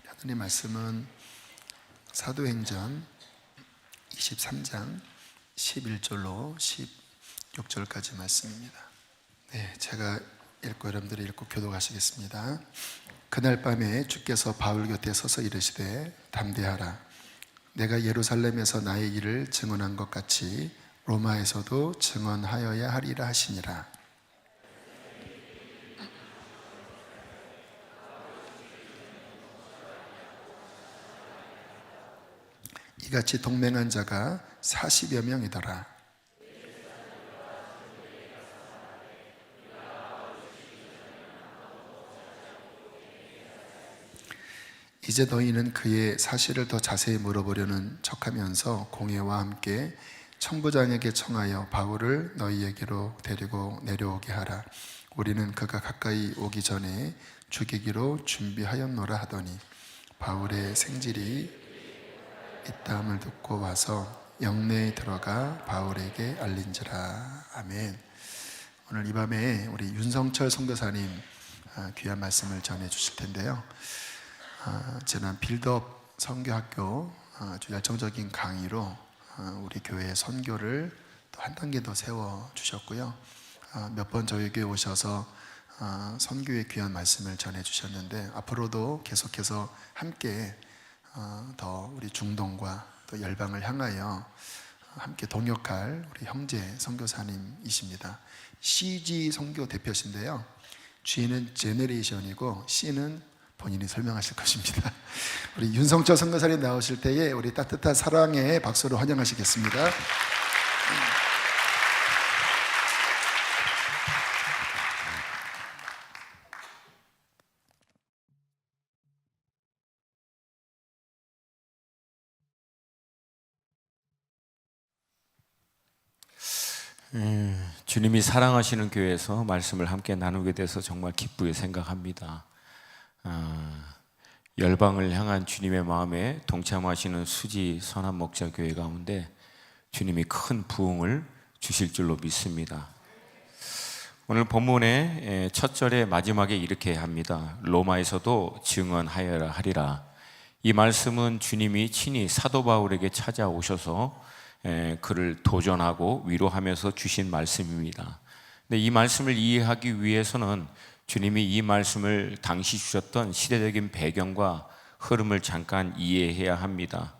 하나님의 말씀은 사도행전 23장 11절로 16절까지 말씀입니다. 제가 읽고 여러분들이 읽고 교독하시겠습니다. 그날 밤에 주께서 바울 곁에 서서 이르시되 담대하라. 내가 예루살렘에서 나의 일을 증언한 것 같이 로마에서도 증언하여야 하리라 하시니라. 이같이 동맹한 자가 40여 명이더라. 이제 너희는 그의 사실을 더 자세히 물어보려는 척하면서 공회와 함께 청부장에게 청하여 바울을 너희에게로 데리고 내려오게 하라. 우리는 그가 가까이 오기 전에 죽이기로 준비하였노라 하더니 바울의 생질이 있다함을 듣고 와서 영내에 들어가 바울에게 알린지라. 아멘. 오늘 이 밤에 우리 윤성철 선교사님 귀한 말씀을 전해 주실 텐데요. 지난 빌드업 선교학교 아주 열정적인 강의로 우리 교회의 선교를 또 한 단계 더 세워 주셨고요. 몇 번 저희 교회 오셔서 선교의 귀한 말씀을 전해 주셨는데 앞으로도 계속해서 함께 더 우리 중동과 또 열방을 향하여 함께 동역할 우리 형제 선교사님이십니다. CG 선교 대표신데요. G는 제너레이션이고 C는 본인이 설명하실 것입니다. 우리 윤성철 선교사님 나오실 때에 우리 따뜻한 사랑의 박수로 환영하시겠습니다. 주님이 사랑하시는 교회에서 말씀을 함께 나누게 돼서 정말 기쁘게 생각합니다. 열방을 향한 주님의 마음에 동참하시는 수지 선한 목자 교회 가운데 주님이 큰 부흥을 주실 줄로 믿습니다. 오늘 본문의 첫 절의 마지막에 이렇게 합니다. 로마에서도 증언하여라 하리라. 이 말씀은 주님이 친히 사도 바울에게 찾아오셔서 그를 도전하고 위로하면서 주신 말씀입니다. 근데 이 말씀을 이해하기 위해서는 주님이 이 말씀을 당시 주셨던 시대적인 배경과 흐름을 잠깐 이해해야 합니다.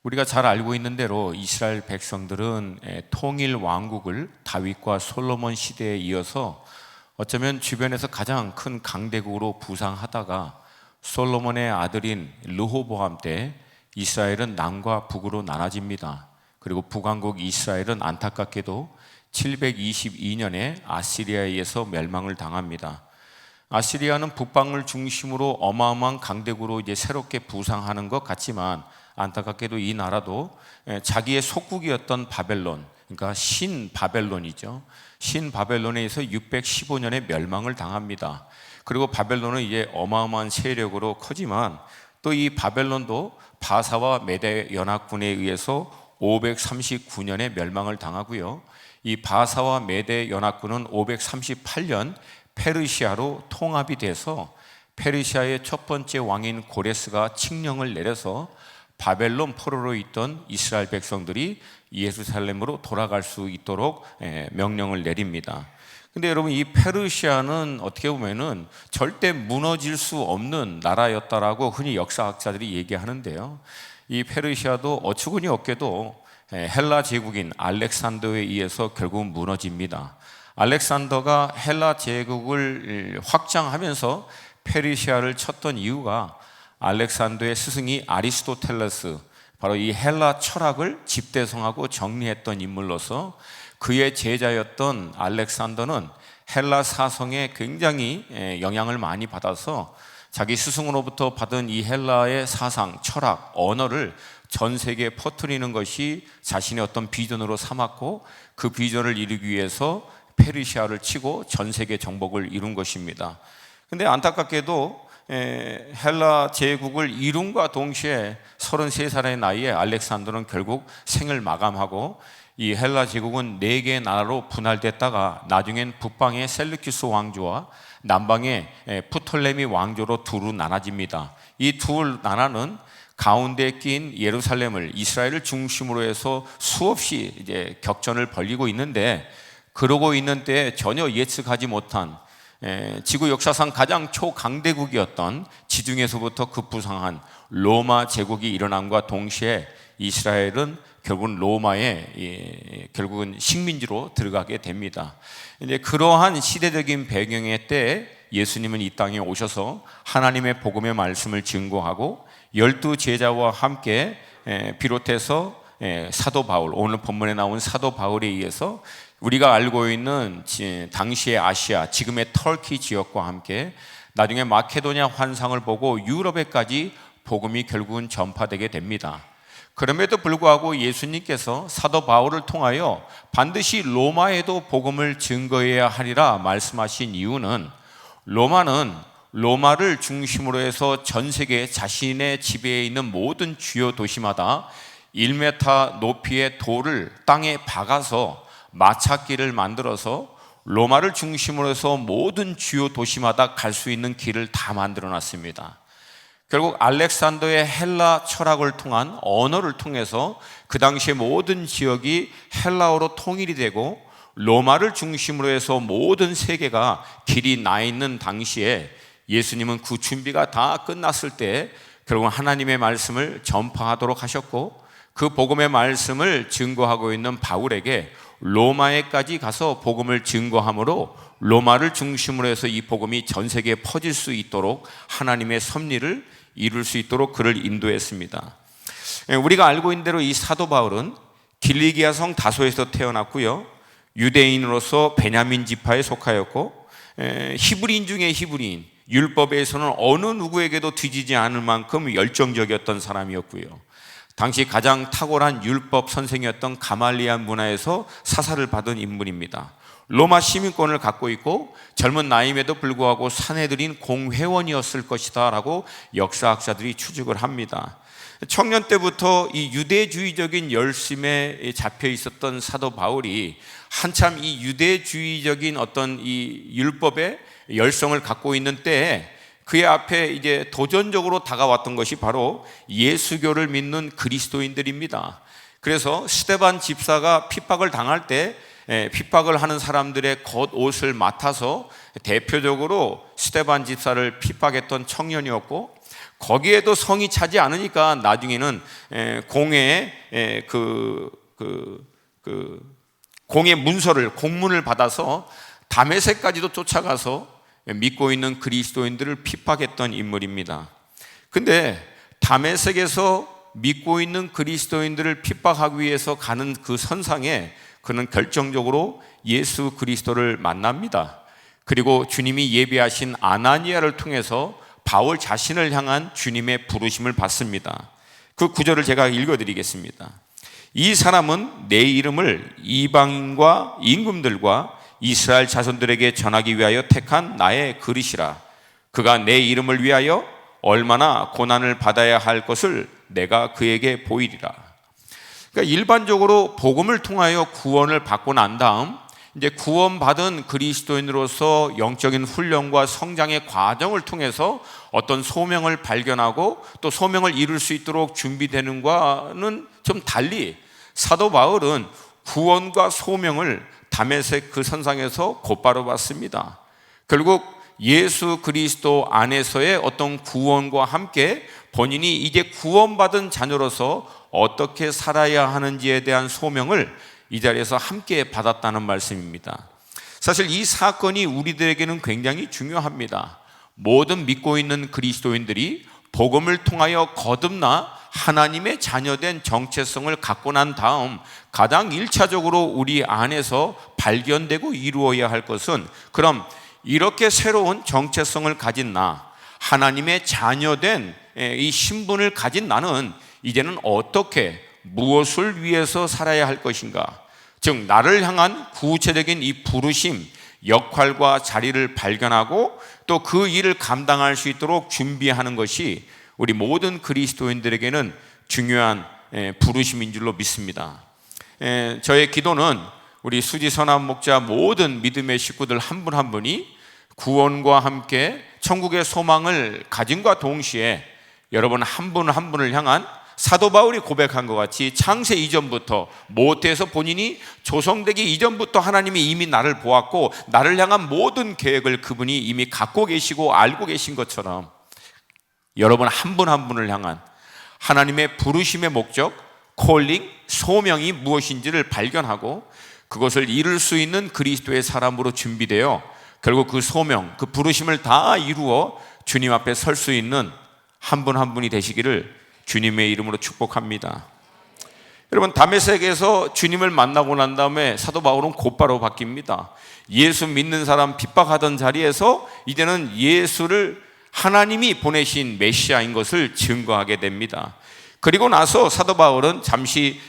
우리가 잘 알고 있는 대로 이스라엘 백성들은 통일 왕국을 다윗과 솔로몬 시대에 이어서 어쩌면 주변에서 가장 큰 강대국으로 부상하다가 솔로몬의 아들인 르호보암 때 이스라엘은 남과 북으로 나눠집니다. 그리고 북왕국 이스라엘은 안타깝게도 722년에 아시리아에 의해서 멸망을 당합니다. 아시리아는 북방을 중심으로 어마어마한 강대국으로 이제 새롭게 부상하는 것 같지만 안타깝게도 이 나라도 자기의 속국이었던 바벨론, 그러니까 신바벨론이죠. 신바벨론에 의해서 615년에 멸망을 당합니다. 그리고 바벨론은 이제 어마어마한 세력으로 커지만 또 이 바벨론도 바사와 메대 연합군에 의해서 539년에 멸망을 당하고요. 이 바사와 메대 연합군은 538년 페르시아로 통합이 돼서 페르시아의 첫 번째 왕인 고레스가 칙령을 내려서 바벨론 포로로 있던 이스라엘 백성들이 예루살렘으로 돌아갈 수 있도록 명령을 내립니다. 근데 여러분, 이 페르시아는 어떻게 보면은 절대 무너질 수 없는 나라였다라고 흔히 역사학자들이 얘기하는데요. 이 페르시아도 어처구니 없게도 헬라 제국인 알렉산더에 의해서 결국 무너집니다. 알렉산더가 헬라 제국을 확장하면서 페르시아를 쳤던 이유가 알렉산더의 스승이 아리스토텔레스, 바로 이 헬라 철학을 집대성하고 정리했던 인물로서 그의 제자였던 알렉산더는 헬라 사성에 굉장히 영향을 많이 받아서 자기 스승으로부터 받은 이 헬라의 사상, 철학, 언어를 전 세계에 퍼뜨리는 것이 자신의 어떤 비전으로 삼았고 그 비전을 이루기 위해서 페르시아를 치고 전 세계 정복을 이룬 것입니다. 근데 안타깝게도 헬라 제국을 이룬과 동시에 33살의 나이에 알렉산더는 결국 생을 마감하고 이 헬라 제국은 4개의 나라로 분할됐다가 나중엔 북방의 셀루키스 왕조와 남방의 프톨레미 왕조로 두루 나눠집니다. 이 두 나라는 가운데 낀 예루살렘을, 이스라엘을 중심으로 해서 수없이 이제 격전을 벌이고 있는데, 그러고 있는 때에 전혀 예측하지 못한 지구 역사상 가장 초강대국이었던 지중해에서부터 급부상한 로마 제국이 일어남과 동시에 이스라엘은 결국은 로마의 결국은 식민지로 들어가게 됩니다. 이제 그러한 시대적인 배경의 때에 예수님은 이 땅에 오셔서 하나님의 복음의 말씀을 증거하고 12 제자와 함께 비롯해서 사도 바울, 오늘 본문에 나온 사도 바울에 의해서 우리가 알고 있는 당시의 아시아, 지금의 터키 지역과 함께 나중에 마케도냐 환상을 보고 유럽에까지 복음이 결국은 전파되게 됩니다. 그럼에도 불구하고 예수님께서 사도 바울을 통하여 반드시 로마에도 복음을 증거해야 하리라 말씀하신 이유는, 로마를 중심으로 해서 전 세계 자신의 지배에 있는 모든 주요 도시마다 1m 높이의 돌을 땅에 박아서 마차길을 만들어서 로마를 중심으로 해서 모든 주요 도시마다 갈 수 있는 길을 다 만들어 놨습니다. 결국 알렉산더의 헬라 철학을 통한 언어를 통해서 그 당시의 모든 지역이 헬라어로 통일이 되고, 로마를 중심으로 해서 모든 세계가 길이 나 있는 당시에 예수님은 그 준비가 다 끝났을 때 결국 하나님의 말씀을 전파하도록 하셨고, 그 복음의 말씀을 증거하고 있는 바울에게 로마에까지 가서 복음을 증거함으로 로마를 중심으로 해서 이 복음이 전 세계에 퍼질 수 있도록 하나님의 섭리를 이룰 수 있도록 그를 인도했습니다. 우리가 알고 있는 대로 이 사도 바울은 길리기아 성 다소에서 태어났고요, 유대인으로서 베냐민 지파에 속하였고, 히브리인 중에 히브리인, 율법에서는 어느 누구에게도 뒤지지 않을 만큼 열정적이었던 사람이었고요, 당시 가장 탁월한 율법 선생이었던 가말리안 문화에서 사사를 받은 인물입니다. 로마 시민권을 갖고 있고 젊은 나이임에도 불구하고 사내들인 공회원이었을 것이다 라고 역사학자들이 추측을 합니다. 청년 때부터 이 유대주의적인 열심에 잡혀 있었던 사도 바울이 한참 이 유대주의적인 어떤 이 율법의 열성을 갖고 있는 때에 그의 앞에 이제 도전적으로 다가왔던 것이 바로 예수교를 믿는 그리스도인들입니다. 그래서 스데반 집사가 핍박을 당할 때 핍박을 하는 사람들의 겉옷을 맡아서 대표적으로 스데반 집사를 핍박했던 청년이었고, 거기에도 성이 차지 않으니까 나중에는 공의 공의 문서를, 공문을 받아서 다메섹까지도 쫓아가서 믿고 있는 그리스도인들을 핍박했던 인물입니다. 근데 다메섹에서 믿고 있는 그리스도인들을 핍박하기 위해서 가는 그 선상에 그는 결정적으로 예수 그리스도를 만납니다. 그리고 주님이 예비하신 아나니아를 통해서 바울 자신을 향한 주님의 부르심을 받습니다. 그 구절을 제가 읽어드리겠습니다. 이 사람은 내 이름을 이방인과 임금들과 이스라엘 자손들에게 전하기 위하여 택한 나의 그릇이라. 그가 내 이름을 위하여 얼마나 고난을 받아야 할 것을 내가 그에게 보이리라. 그러니까 일반적으로 복음을 통하여 구원을 받고 난 다음 이제 구원받은 그리스도인으로서 영적인 훈련과 성장의 과정을 통해서 어떤 소명을 발견하고 또 소명을 이룰 수 있도록 준비되는 것과는 좀 달리 사도 바울은 구원과 소명을 다메섹 그 선상에서 곧바로 받습니다. 결국 예수 그리스도 안에서의 어떤 구원과 함께 본인이 이제 구원받은 자녀로서 어떻게 살아야 하는지에 대한 소명을 이 자리에서 함께 받았다는 말씀입니다. 사실 이 사건이 우리들에게는 굉장히 중요합니다. 모든 믿고 있는 그리스도인들이 복음을 통하여 거듭나 하나님의 자녀된 정체성을 갖고 난 다음 가장 1차적으로 우리 안에서 발견되고 이루어야 할 것은, 그럼 이렇게 새로운 정체성을 가진 나, 하나님의 자녀된 이 신분을 가진 나는 이제는 어떻게, 무엇을 위해서 살아야 할 것인가? 즉 나를 향한 구체적인 이 부르심, 역할과 자리를 발견하고 또 그 일을 감당할 수 있도록 준비하는 것이 우리 모든 그리스도인들에게는 중요한 부르심인 줄로 믿습니다. 저의 기도는 우리 수지 선한 목자 모든 믿음의 식구들 한 분 한 분이 구원과 함께 천국의 소망을 가짐과 동시에 여러분 한 분 한 분을 향한 사도 바울이 고백한 것 같이 창세 이전부터 모태에서 본인이 조성되기 이전부터 하나님이 이미 나를 보았고 나를 향한 모든 계획을 그분이 이미 갖고 계시고 알고 계신 것처럼 여러분 한 분 한 분을 향한 하나님의 부르심의 목적, 콜링, 소명이 무엇인지를 발견하고 그것을 이룰 수 있는 그리스도의 사람으로 준비되어 결국 그 소명, 그 부르심을 다 이루어 주님 앞에 설 수 있는 한 분 한 분이 되시기를 주님의 이름으로 축복합니다. 여러분 다메섹에서 주님을 만나고 난 다음에 사도 바울은 곧바로 바뀝니다. 예수 믿는 사람 핍박하던 자리에서 이제는 예수를 하나님이 보내신 메시아인 것을 증거하게 됩니다. 그리고 나서 사도 바울은 잠시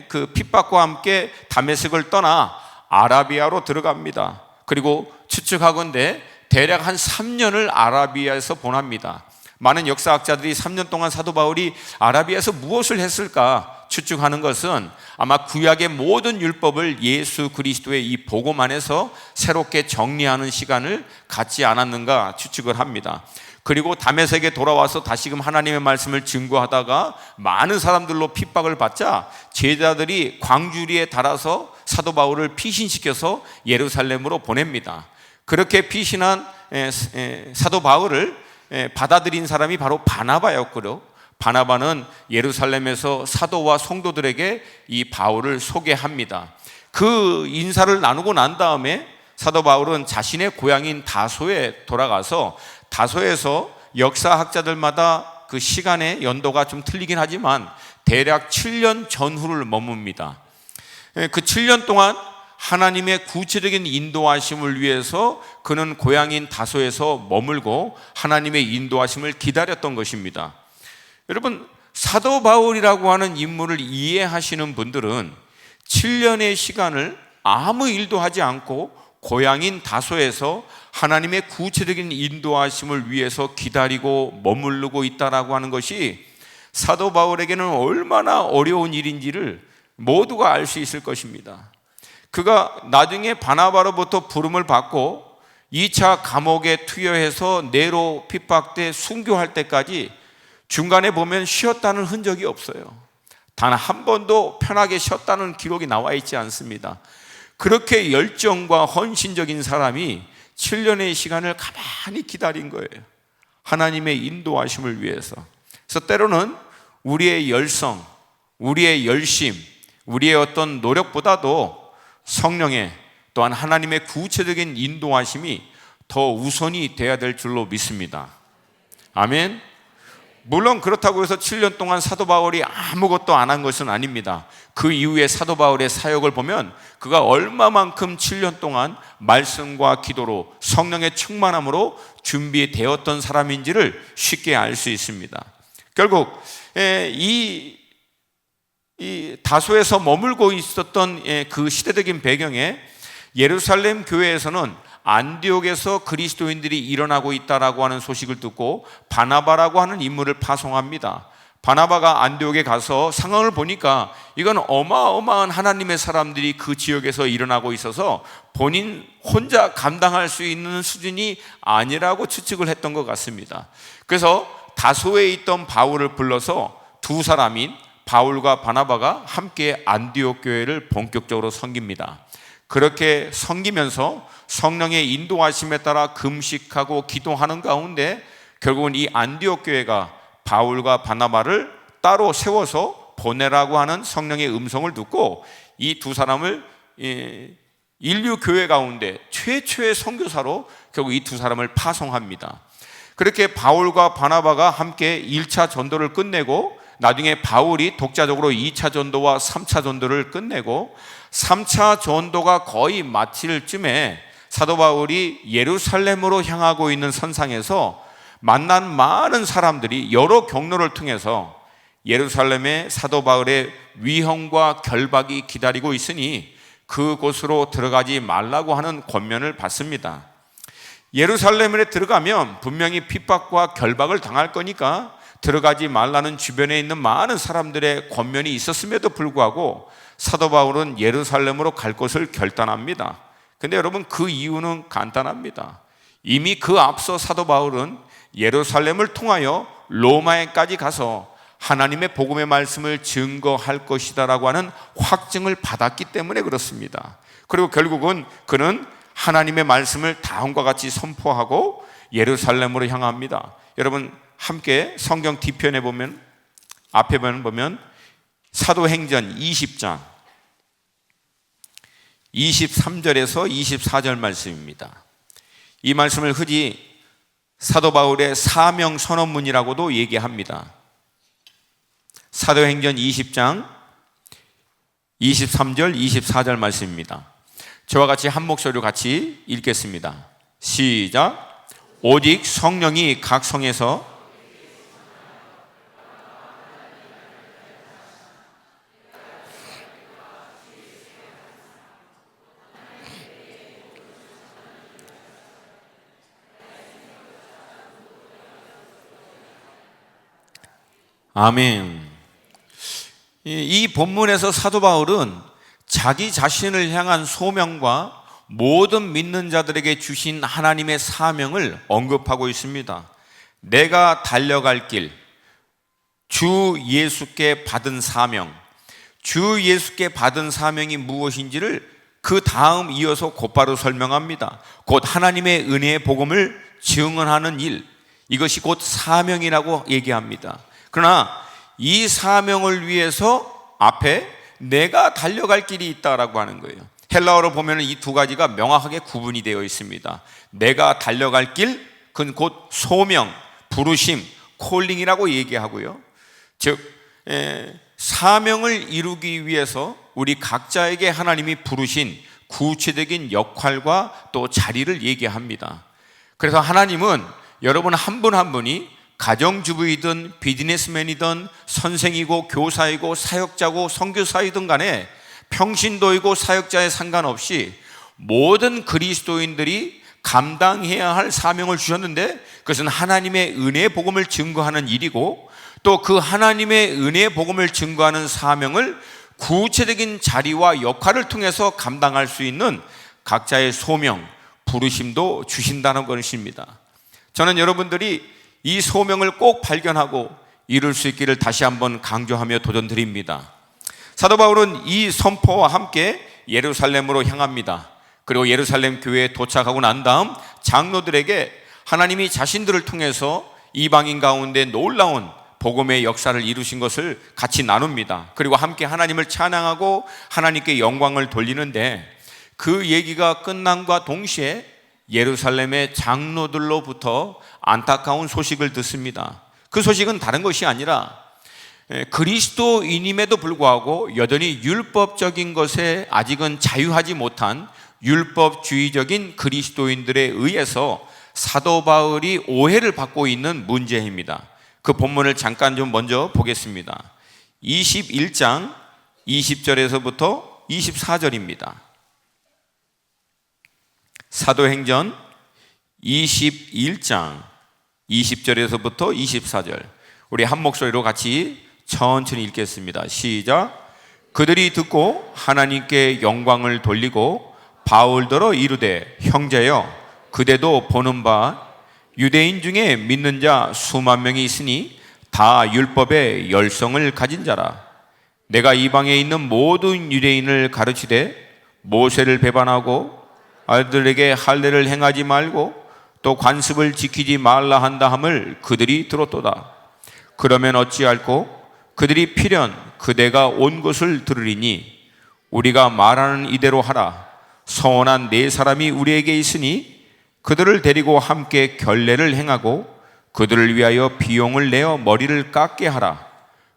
그 핍박과 함께 다메섹을 떠나 아라비아로 들어갑니다. 그리고 추측하건대 대략 한 3년을 아라비아에서 보냅니다. 많은 역사학자들이 3년 동안 사도 바울이 아라비아에서 무엇을 했을까 추측하는 것은 아마 구약의 모든 율법을 예수 그리스도의 이 복음 안에서 새롭게 정리하는 시간을 갖지 않았는가 추측을 합니다. 그리고 다메섹에 돌아와서 다시금 하나님의 말씀을 증거하다가 많은 사람들로 핍박을 받자 제자들이 광주리에 달아서 사도 바울을 피신시켜서 예루살렘으로 보냅니다. 그렇게 피신한 사도 바울을 받아들인 사람이 바로 바나바였고요. 바나바는 예루살렘에서 사도와 성도들에게 이 바울을 소개합니다. 그 인사를 나누고 난 다음에 사도 바울은 자신의 고향인 다소에 돌아가서 다소에서 역사학자들마다 그 시간의 연도가 좀 틀리긴 하지만 대략 7년 전후를 머뭅니다. 그 7년 동안 하나님의 구체적인 인도하심을 위해서 그는 고향인 다소에서 머물고 하나님의 인도하심을 기다렸던 것입니다. 여러분 사도 바울이라고 하는 인물을 이해하시는 분들은 7년의 시간을 아무 일도 하지 않고 고향인 다소에서 하나님의 구체적인 인도하심을 위해서 기다리고 머무르고 있다라고 하는 것이 사도 바울에게는 얼마나 어려운 일인지를 모두가 알 수 있을 것입니다. 그가 나중에 바나바로부터 부름을 받고 2차 감옥에 투여해서 네로 핍박돼 순교할 때까지 중간에 보면 쉬었다는 흔적이 없어요. 단 한 번도 편하게 쉬었다는 기록이 나와 있지 않습니다. 그렇게 열정과 헌신적인 사람이 7년의 시간을 가만히 기다린 거예요. 하나님의 인도하심을 위해서. 그래서 때로는 우리의 열성, 우리의 열심, 우리의 어떤 노력보다도 성령의 또한 하나님의 구체적인 인도하심이 더 우선이 돼야 될 줄로 믿습니다. 아멘. 물론 그렇다고 해서 7년 동안 사도 바울이 아무것도 안 한 것은 아닙니다. 그 이후에 사도 바울의 사역을 보면 그가 얼마만큼 7년 동안 말씀과 기도로 성령의 충만함으로 준비되었던 사람인지를 쉽게 알 수 있습니다. 결국 이 다소에서 머물고 있었던 그 시대적인 배경에 예루살렘 교회에서는 안디옥에서 그리스도인들이 일어나고 있다라고 하는 소식을 듣고 바나바라고 하는 인물을 파송합니다. 바나바가 안디옥에 가서 상황을 보니까 이건 어마어마한 하나님의 사람들이 그 지역에서 일어나고 있어서 본인 혼자 감당할 수 있는 수준이 아니라고 추측을 했던 것 같습니다. 그래서 다소에 있던 바울을 불러서 두 사람인 바울과 바나바가 함께 안디옥 교회를 본격적으로 섬깁니다. 그렇게 섬기면서 성령의 인도하심에 따라 금식하고 기도하는 가운데 결국은 이 안디옥 교회가 바울과 바나바를 따로 세워서 보내라고 하는 성령의 음성을 듣고 이 두 사람을 인류 교회 가운데 최초의 선교사로 결국 이 두 사람을 파송합니다. 그렇게 바울과 바나바가 함께 1차 전도를 끝내고 나중에 바울이 독자적으로 2차 전도와 3차 전도를 끝내고 3차 전도가 거의 마칠 쯤에 사도 바울이 예루살렘으로 향하고 있는 선상에서 만난 많은 사람들이 여러 경로를 통해서 예루살렘에 사도 바울의 위형과 결박이 기다리고 있으니 그곳으로 들어가지 말라고 하는 권면을 받습니다. 예루살렘에 들어가면 분명히 핍박과 결박을 당할 거니까 들어가지 말라는 주변에 있는 많은 사람들의 권면이 있었음에도 불구하고 사도 바울은 예루살렘으로 갈 것을 결단합니다. 근데 여러분 그 이유는 간단합니다. 이미 그 앞서 사도 바울은 예루살렘을 통하여 로마에까지 가서 하나님의 복음의 말씀을 증거할 것이다라고 하는 확증을 받았기 때문에 그렇습니다. 그리고 결국은 그는 하나님의 말씀을 다음과 같이 선포하고 예루살렘으로 향합니다. 여러분 함께 성경 뒤편에 보면, 앞에 보면 사도행전 20장 23절에서 24절 말씀입니다. 이 말씀을 흔히 사도 바울의 사명 선언문이라고도 얘기합니다. 사도행전 20장 23절 24절 말씀입니다. 저와 같이 한 목소리로 같이 읽겠습니다. 시작. 오직 성령이 각 성에서 아멘. 이 본문에서 사도 바울은 자기 자신을 향한 소명과 모든 믿는 자들에게 주신 하나님의 사명을 언급하고 있습니다. 내가 달려갈 길, 주 예수께 받은 사명, 주 예수께 받은 사명이 무엇인지를 그 다음 이어서 곧바로 설명합니다. 곧 하나님의 은혜의 복음을 증언하는 일, 이것이 곧 사명이라고 얘기합니다. 그러나 이 사명을 위해서 앞에 내가 달려갈 길이 있다라고 하는 거예요. 헬라어로 보면 이 두 가지가 명확하게 구분이 되어 있습니다. 내가 달려갈 길, 그건 곧 소명, 부르심, 콜링이라고 얘기하고요. 즉 사명을 이루기 위해서 우리 각자에게 하나님이 부르신 구체적인 역할과 또 자리를 얘기합니다. 그래서 하나님은 여러분 한 분 한 분이 가정주부이든 비즈니스맨이든 선생이고 교사이고 사역자고 선교사이든 간에 평신도이고 사역자에 상관없이 모든 그리스도인들이 감당해야 할 사명을 주셨는데, 그것은 하나님의 은혜의 복음을 증거하는 일이고, 또 그 하나님의 은혜의 복음을 증거하는 사명을 구체적인 자리와 역할을 통해서 감당할 수 있는 각자의 소명, 부르심도 주신다는 것입니다. 저는 여러분들이 이 소명을 꼭 발견하고 이룰 수 있기를 다시 한번 강조하며 도전드립니다. 사도 바울은 이 선포와 함께 예루살렘으로 향합니다. 그리고 예루살렘 교회에 도착하고 난 다음 장로들에게 하나님이 자신들을 통해서 이방인 가운데 놀라운 복음의 역사를 이루신 것을 같이 나눕니다. 그리고 함께 하나님을 찬양하고 하나님께 영광을 돌리는데, 그 얘기가 끝남과 동시에 예루살렘의 장로들로부터 안타까운 소식을 듣습니다. 그 소식은 다른 것이 아니라 그리스도인임에도 불구하고 여전히 율법적인 것에 아직은 자유하지 못한 율법주의적인 그리스도인들에 의해서 사도 바울이 오해를 받고 있는 문제입니다. 그 본문을 잠깐 좀 먼저 보겠습니다. 21장 20절에서부터 24절입니다. 사도행전 21장 20절에서부터 24절, 우리 한 목소리로 같이 천천히 읽겠습니다. 시작. 그들이 듣고 하나님께 영광을 돌리고 바울더러 이르되, 형제여, 그대도 보는 바 유대인 중에 믿는 자 수만 명이 있으니 다 율법의 열성을 가진 자라. 내가 이방에 있는 모든 유대인을 가르치되 모세를 배반하고 아들에게 할례를 행하지 말고 또 관습을 지키지 말라 한다 함을 그들이 들었도다. 그러면 어찌할꼬? 그들이 필연 그대가 온 것을 들으리니 우리가 말하는 이대로 하라. 서원한 네 사람이 우리에게 있으니 그들을 데리고 함께 결례를 행하고 그들을 위하여 비용을 내어 머리를 깎게 하라.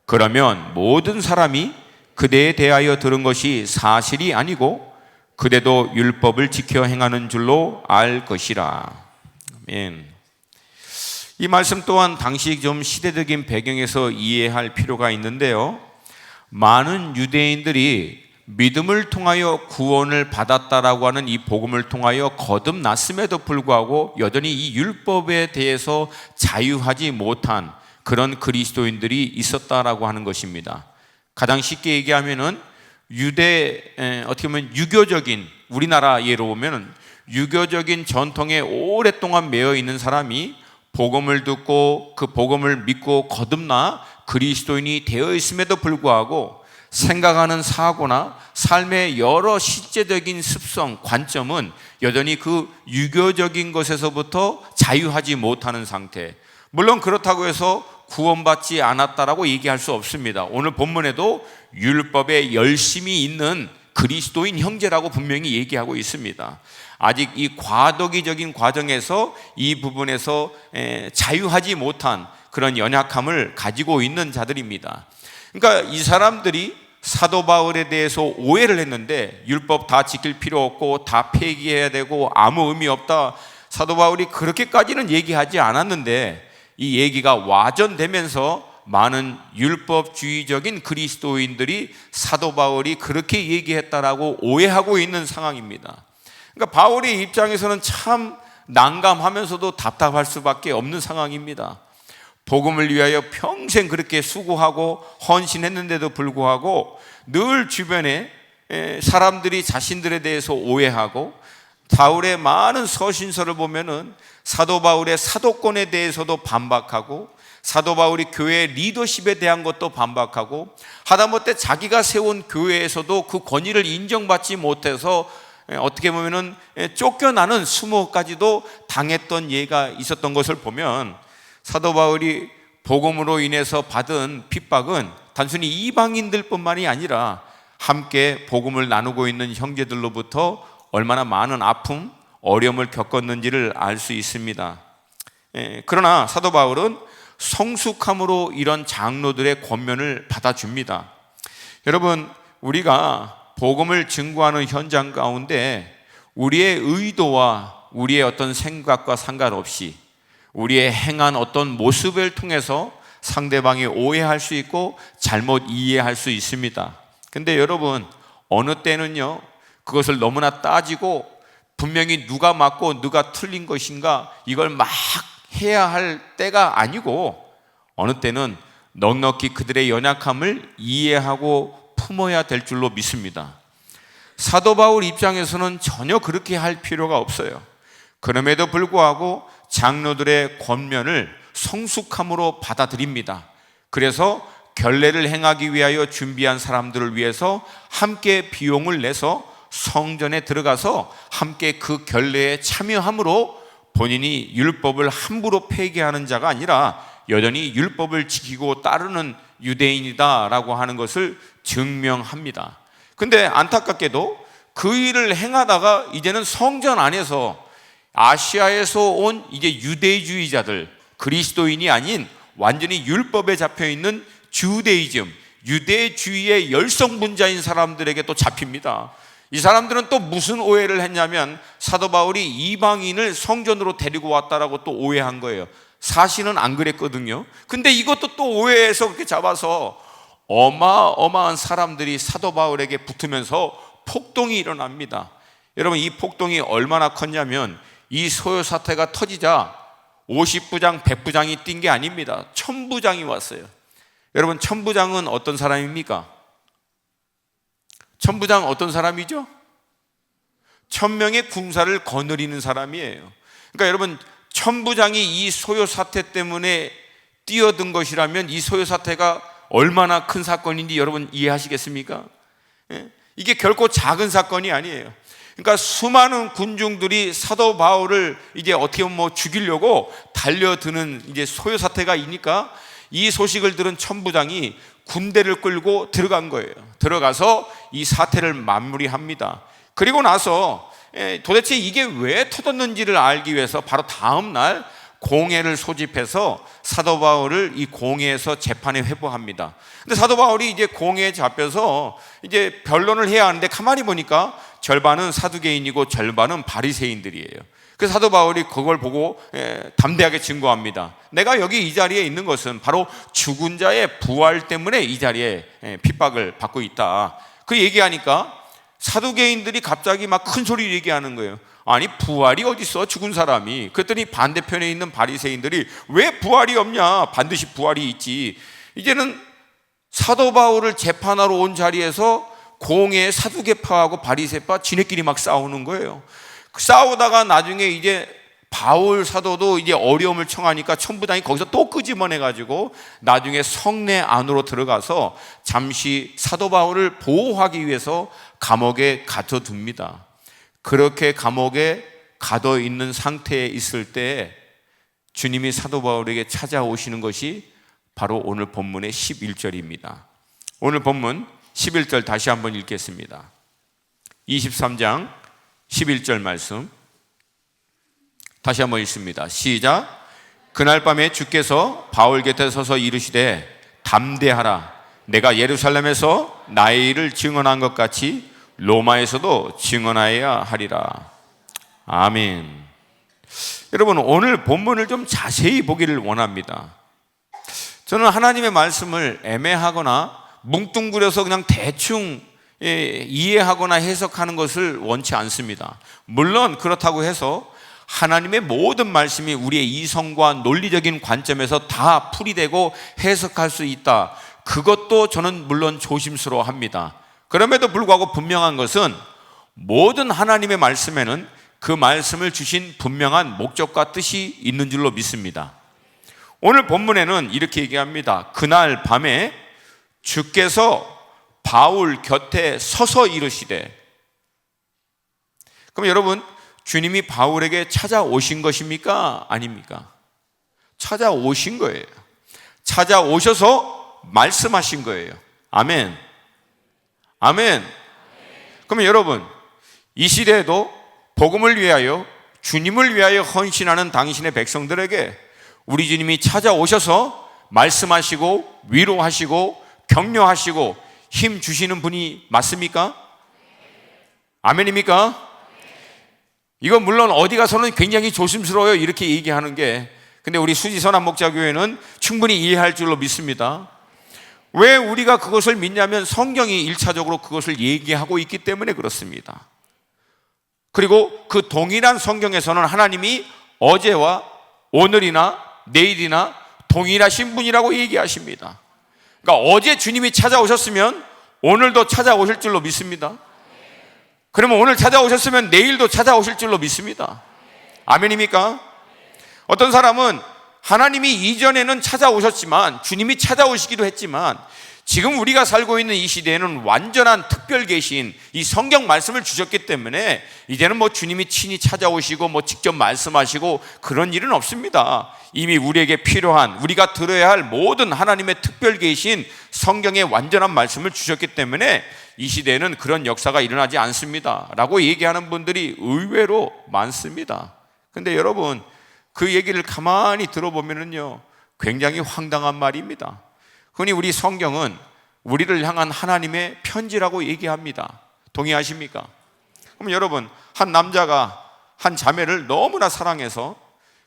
그러면 모든 사람이 그대에 대하여 들은 것이 사실이 아니고 그대도 율법을 지켜 행하는 줄로 알 것이라. 아멘. 이 말씀 또한 당시 좀 시대적인 배경에서 이해할 필요가 있는데요. 많은 유대인들이 믿음을 통하여 구원을 받았다라고 하는 이 복음을 통하여 거듭났음에도 불구하고 여전히 이 율법에 대해서 자유하지 못한 그런 그리스도인들이 있었다라고 하는 것입니다. 가장 쉽게 얘기하면은 어떻게 보면 유교적인, 우리나라 예로 보면 유교적인 전통에 오랫동안 매여 있는 사람이 복음을 듣고 그 복음을 믿고 거듭나 그리스도인이 되어 있음에도 불구하고 생각하는 사고나 삶의 여러 실제적인 습성, 관점은 여전히 그 유교적인 것에서부터 자유하지 못하는 상태. 물론 그렇다고 해서 구원받지 않았다라고 얘기할 수 없습니다. 오늘 본문에도 율법에 열심히 있는 그리스도인 형제라고 분명히 얘기하고 있습니다. 아직 이 과도기적인 과정에서 이 부분에서 자유하지 못한 그런 연약함을 가지고 있는 자들입니다. 그러니까 이 사람들이 사도 바울에 대해서 오해를 했는데 율법 다 지킬 필요 없고 다 폐기해야 되고 아무 의미 없다. 사도 바울이 그렇게까지는 얘기하지 않았는데 이 얘기가 와전되면서 많은 율법주의적인 그리스도인들이 사도 바울이 그렇게 얘기했다라고 오해하고 있는 상황입니다. 그러니까 바울의 입장에서는 참 난감하면서도 답답할 수밖에 없는 상황입니다. 복음을 위하여 평생 그렇게 수고하고 헌신했는데도 불구하고 늘 주변에 사람들이 자신들에 대해서 오해하고 바울의 많은 서신서를 보면은 사도 바울의 사도권에 대해서도 반박하고 사도 바울이 교회 리더십에 대한 것도 반박하고 하다못해 자기가 세운 교회에서도 그 권위를 인정받지 못해서 어떻게 보면은 쫓겨나는 수모까지도 당했던 예가 있었던 것을 보면 사도 바울이 복음으로 인해서 받은 핍박은 단순히 이방인들뿐만이 아니라 함께 복음을 나누고 있는 형제들로부터 얼마나 많은 아픔, 어려움을 겪었는지를 알 수 있습니다. 그러나 사도 바울은 성숙함으로 이런 장로들의 권면을 받아줍니다. 여러분, 우리가 복음을 증거하는 현장 가운데 우리의 의도와 우리의 어떤 생각과 상관없이 우리의 행한 어떤 모습을 통해서 상대방이 오해할 수 있고 잘못 이해할 수 있습니다. 근데 여러분, 어느 때는요 그것을 너무나 따지고 분명히 누가 맞고 누가 틀린 것인가 이걸 막 해야 할 때가 아니고 어느 때는 넉넉히 그들의 연약함을 이해하고 품어야 될 줄로 믿습니다. 사도 바울 입장에서는 전혀 그렇게 할 필요가 없어요. 그럼에도 불구하고 장로들의 권면을 성숙함으로 받아들입니다. 그래서 결례를 행하기 위하여 준비한 사람들을 위해서 함께 비용을 내서 성전에 들어가서 함께 그 결례에 참여함으로 본인이 율법을 함부로 폐기하는 자가 아니라 여전히 율법을 지키고 따르는 유대인이다라고 하는 것을 증명합니다. 근데 안타깝게도 그 일을 행하다가 이제는 성전 안에서 아시아에서 온 이제 유대주의자들, 그리스도인이 아닌 완전히 율법에 잡혀있는 주데이즘, 유대주의의 열성분자인 사람들에게 또 잡힙니다. 이 사람들은 또 무슨 오해를 했냐면 사도 바울이 이방인을 성전으로 데리고 왔다라고 또 오해한 거예요. 사실은 안 그랬거든요. 근데 이것도 또 오해해서 그렇게 잡아서 어마어마한 사람들이 사도 바울에게 붙으면서 폭동이 일어납니다. 여러분, 이 폭동이 얼마나 컸냐면 이 소요 사태가 터지자 50부장, 100부장이 뛴 게 아닙니다. 1000부장이 왔어요. 여러분, 1000부장은 어떤 사람입니까? 1000부장 어떤 사람이죠? 1000명의 군사를 거느리는 사람이에요. 그러니까 여러분, 1000부장이 이 소요 사태 때문에 뛰어든 것이라면 이 소요 사태가 얼마나 큰 사건인지 여러분 이해하시겠습니까? 이게 결코 작은 사건이 아니에요. 그러니까 수많은 군중들이 사도 바울을 이제 어떻게 보면 죽이려고 달려드는 이제 소요 사태가 있으니까 이 소식을 들은 1000부장이 군대를 끌고 들어간 거예요. 들어가서 이 사태를 마무리합니다. 그리고 나서 도대체 이게 왜 터졌는지를 알기 위해서 바로 다음 날 공회를 소집해서 사도 바울을 이 공회에서 재판에 회부합니다. 근데 사도 바울이 이제 공회에 잡혀서 이제 변론을 해야 하는데 가만히 보니까 절반은 사두개인이고 절반은 바리새인들이에요. 그래서 사도 바울이 그걸 보고 담대하게 증거합니다. 내가 여기 이 자리에 있는 것은 바로 죽은 자의 부활 때문에 이 자리에 핍박을 받고 있다. 그 얘기하니까 사두개인들이 갑자기 막 큰 소리를 얘기하는 거예요. 아니, 부활이 어디 있어, 죽은 사람이. 그랬더니 반대편에 있는 바리새인들이 왜 부활이 없냐, 반드시 부활이 있지. 이제는 사도 바울을 재판하러 온 자리에서 공회 사두개파하고 바리새파 지네끼리 막 싸우는 거예요. 싸우다가 나중에 이제 바울 사도도 이제 어려움을 청하니까 천부장이 거기서 또 끄집어내가지고 나중에 성내 안으로 들어가서 잠시 사도 바울을 보호하기 위해서 감옥에 가둬둡니다. 그렇게 감옥에 가둬 있는 상태에 있을 때 주님이 사도 바울에게 찾아오시는 것이 바로 오늘 본문의 11절입니다. 오늘 본문 11절 다시 한번 읽겠습니다. 23장 11절 말씀 다시 한번 읽습니다. 시작. 그날 밤에 주께서 바울 곁에 서서 이르시되 담대하라. 내가 예루살렘에서 나의 일을 증언한 것 같이 로마에서도 증언하여야 하리라. 아멘. 여러분, 오늘 본문을 좀 자세히 보기를 원합니다. 저는 하나님의 말씀을 애매하거나 뭉뚱그려서 그냥 대충 이해하거나 해석하는 것을 원치 않습니다. 물론 그렇다고 해서 하나님의 모든 말씀이 우리의 이성과 논리적인 관점에서 다 풀이되고 해석할 수 있다, 그것도 저는 물론 조심스러워합니다. 그럼에도 불구하고 분명한 것은 모든 하나님의 말씀에는 그 말씀을 주신 분명한 목적과 뜻이 있는 줄로 믿습니다. 오늘 본문에는 이렇게 얘기합니다. 그날 밤에 주께서 바울 곁에 서서 이르시되. 그럼 여러분, 주님이 바울에게 찾아오신 것입니까? 아닙니까? 찾아오신 거예요. 찾아오셔서 말씀하신 거예요. 아멘. 아멘. 그러면 여러분, 이 시대에도 복음을 위하여, 주님을 위하여 헌신하는 당신의 백성들에게 우리 주님이 찾아오셔서 말씀하시고 위로하시고 격려하시고 힘 주시는 분이 맞습니까? 아멘입니까? 이건 물론 어디 가서는 굉장히 조심스러워요, 이렇게 얘기하는 게. 근데 우리 수지선한목자교회는 충분히 이해할 줄로 믿습니다. 왜 우리가 그것을 믿냐면 성경이 1차적으로 그것을 얘기하고 있기 때문에 그렇습니다. 그리고 그 동일한 성경에서는 하나님이 어제와 오늘이나 내일이나 동일하신 분이라고 얘기하십니다. 그러니까 어제 주님이 찾아오셨으면 오늘도 찾아오실 줄로 믿습니다. 그러면 오늘 찾아오셨으면 내일도 찾아오실 줄로 믿습니다. 아멘입니까? 어떤 사람은 하나님이 이전에는 찾아오셨지만, 주님이 찾아오시기도 했지만, 지금 우리가 살고 있는 이 시대에는 완전한 특별 계신 이 성경 말씀을 주셨기 때문에 이제는 뭐 주님이 친히 찾아오시고 뭐 직접 말씀하시고 그런 일은 없습니다. 이미 우리에게 필요한, 우리가 들어야 할 모든 하나님의 특별 계신 성경의 완전한 말씀을 주셨기 때문에 이 시대에는 그런 역사가 일어나지 않습니다 라고 얘기하는 분들이 의외로 많습니다. 근데 여러분, 그 얘기를 가만히 들어보면요, 굉장히 황당한 말입니다. 흔히 우리 성경은 우리를 향한 하나님의 편지라고 얘기합니다. 동의하십니까? 그럼 여러분, 한 남자가 한 자매를 너무나 사랑해서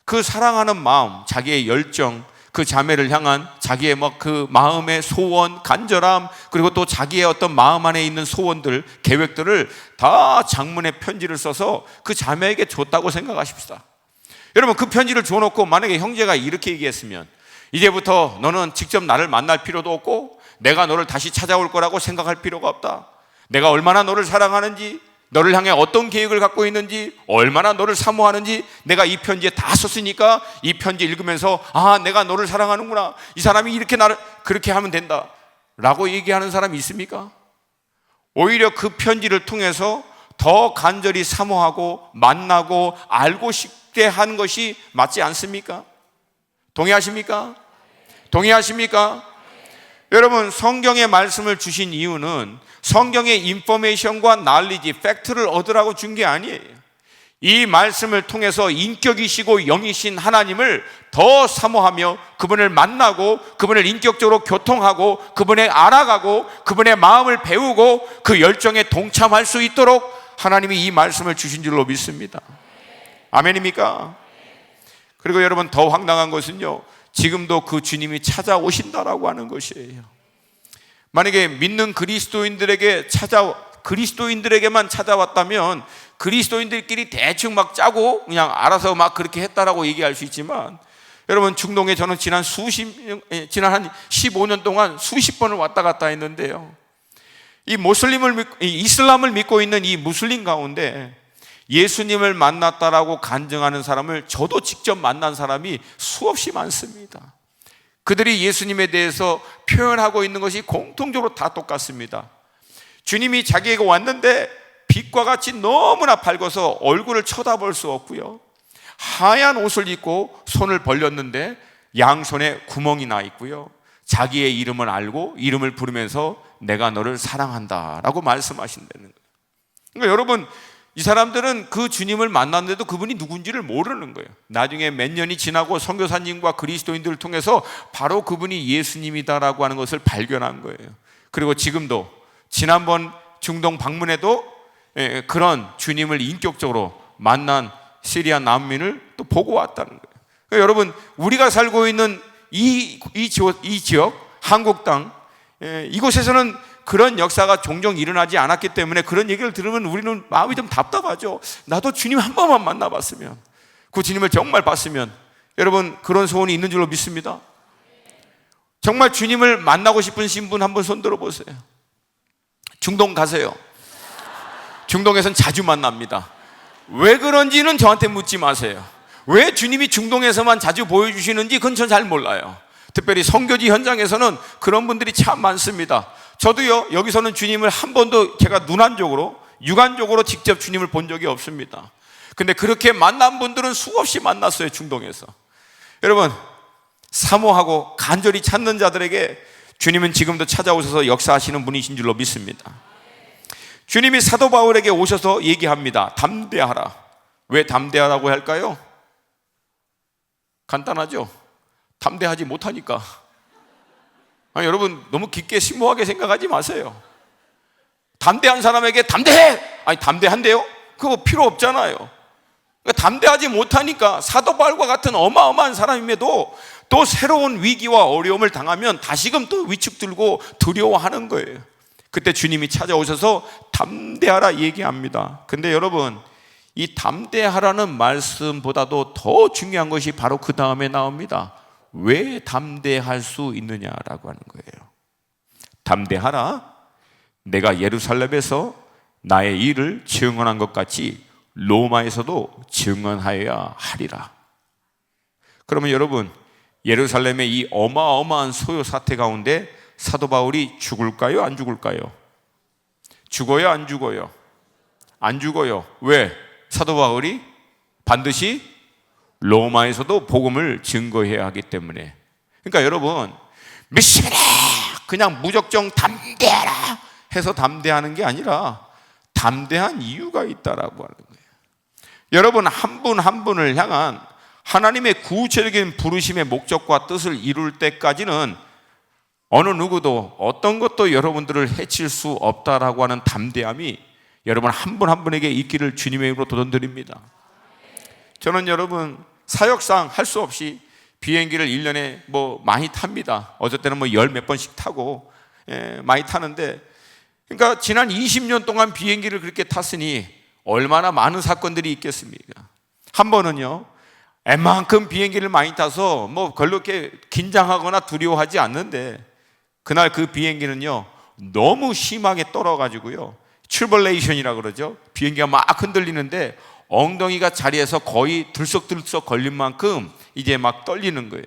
그 사랑하는 마음, 자기의 열정, 그 자매를 향한 자기의 그 마음의 소원, 간절함, 그리고 또 자기의 어떤 마음 안에 있는 소원들, 계획들을 다 장문의 편지를 써서 그 자매에게 줬다고 생각하십시다. 여러분, 그 편지를 줘놓고 만약에 형제가 이렇게 얘기했으면, 이제부터 너는 직접 나를 만날 필요도 없고 내가 너를 다시 찾아올 거라고 생각할 필요가 없다. 내가 얼마나 너를 사랑하는지, 너를 향해 어떤 계획을 갖고 있는지, 얼마나 너를 사모하는지 내가 이 편지에 다 썼으니까 이 편지 읽으면서 아, 내가 너를 사랑하는구나, 이 사람이 이렇게 나를 그렇게 하면 된다 라고 얘기하는 사람이 있습니까? 오히려 그 편지를 통해서 더 간절히 사모하고 만나고 알고 싶게 하는 것이 맞지 않습니까? 동의하십니까? 동의하십니까? 여러분, 성경의 말씀을 주신 이유는 성경의 인포메이션과 날리지, 팩트를 얻으라고 준 게 아니에요. 이 말씀을 통해서 인격이시고 영이신 하나님을 더 사모하며 그분을 만나고 그분을 인격적으로 교통하고 그분을 알아가고 그분의 마음을 배우고 그 열정에 동참할 수 있도록 하나님이 이 말씀을 주신 줄로 믿습니다. 아멘입니까? 그리고 여러분, 더 황당한 것은요, 지금도 그 주님이 찾아오신다라고 하는 것이에요. 만약에 믿는 그리스도인들에게만 찾아왔다면 그리스도인들끼리 대충 막 짜고 그냥 알아서 막 그렇게 했다라고 얘기할 수 있지만, 여러분, 중동에 저는 지난 한 15년 동안 수십 번을 왔다 갔다 했는데요, 이슬람을 믿고 있는 이 무슬림 가운데 예수님을 만났다라고 간증하는 사람을 저도 직접 만난 사람이 수없이 많습니다. 그들이 예수님에 대해서 표현하고 있는 것이 공통적으로 다 똑같습니다. 주님이 자기에게 왔는데 빛과 같이 너무나 밝아서 얼굴을 쳐다볼 수 없고요, 하얀 옷을 입고 손을 벌렸는데 양손에 구멍이 나 있고요, 자기의 이름을 알고 이름을 부르면서 내가 너를 사랑한다 라고 말씀하신다는 거예요. 그러니까 여러분, 이 사람들은 그 주님을 만났는데도 그분이 누군지를 모르는 거예요. 나중에 몇 년이 지나고 선교사님과 그리스도인들을 통해서 바로 그분이 예수님이다라고 하는 것을 발견한 거예요. 그리고 지금도 지난번 중동 방문에도 그런 주님을 인격적으로 만난 시리아 난민을 또 보고 왔다는 거예요. 그러니까 여러분, 우리가 살고 있는 이 지역 한국 땅, 이곳에서는 그런 역사가 종종 일어나지 않았기 때문에 그런 얘기를 들으면 우리는 마음이 좀 답답하죠. 나도 주님 한 번만 만나봤으면, 그 주님을 정말 봤으면. 여러분, 그런 소원이 있는 줄로 믿습니다. 정말 주님을 만나고 싶으신 분 한번 손 들어보세요. 중동 가세요. 중동에선 자주 만납니다. 왜 그런지는 저한테 묻지 마세요. 왜 주님이 중동에서만 자주 보여주시는지 그건 전 잘 몰라요. 특별히 선교지 현장에서는 그런 분들이 참 많습니다. 저도요, 여기서는 주님을 한 번도 제가 눈안적으로, 육안적으로 직접 주님을 본 적이 없습니다. 근데 그렇게 만난 분들은 수없이 만났어요, 중동에서. 여러분, 사모하고 간절히 찾는 자들에게 주님은 지금도 찾아오셔서 역사하시는 분이신 줄로 믿습니다. 주님이 사도 바울에게 오셔서 얘기합니다. 담대하라. 왜 담대하라고 할까요? 간단하죠. 담대하지 못하니까. 아니, 여러분, 너무 깊게 심오하게 생각하지 마세요. 담대한 사람에게 담대해! 아니, 담대한데요? 그거 필요 없잖아요. 그러니까 담대하지 못하니까 사도 바울과 같은 어마어마한 사람임에도 또 새로운 위기와 어려움을 당하면 다시금 또 위축들고 두려워하는 거예요. 그때 주님이 찾아오셔서 담대하라 얘기합니다. 근데 여러분, 이 담대하라는 말씀보다도 더 중요한 것이 바로 그 다음에 나옵니다. 왜 담대할 수 있느냐라고 하는 거예요. 담대하라. 내가 예루살렘에서 나의 일을 증언한 것 같이 로마에서도 증언하여야 하리라. 그러면 여러분, 예루살렘의 이 어마어마한 소요 사태 가운데 사도 바울이 죽을까요? 안 죽을까요? 죽어요? 안 죽어요? 안 죽어요. 왜? 사도 바울이 반드시 로마에서도 복음을 증거해야 하기 때문에. 그러니까 여러분, 믿습니다, 그냥 무작정 담대하라 해서 담대하는 게 아니라 담대한 이유가 있다라고 하는 거예요. 여러분, 한 분 한 분을 향한 하나님의 구체적인 부르심의 목적과 뜻을 이룰 때까지는 어느 누구도 어떤 것도 여러분들을 해칠 수 없다라고 하는 담대함이 여러분 한 분 한 분에게 있기를 주님의 이름으로 도전드립니다. 저는 여러분, 사역상 할 수 없이 비행기를 1년에 많이 탑니다. 어쩔 때는 열 몇 번씩 타고 많이 타는데, 그러니까 지난 20년 동안 비행기를 그렇게 탔으니 얼마나 많은 사건들이 있겠습니까? 한 번은요, 웬만큼 비행기를 많이 타서 별로 이렇게 긴장하거나 두려워하지 않는데, 그날 그 비행기는요 너무 심하게 떨어가지고요, 트러블레이션이라고 그러죠. 비행기가 막 흔들리는데 엉덩이가 자리에서 거의 들썩들썩 걸린 만큼 이제 막 떨리는 거예요.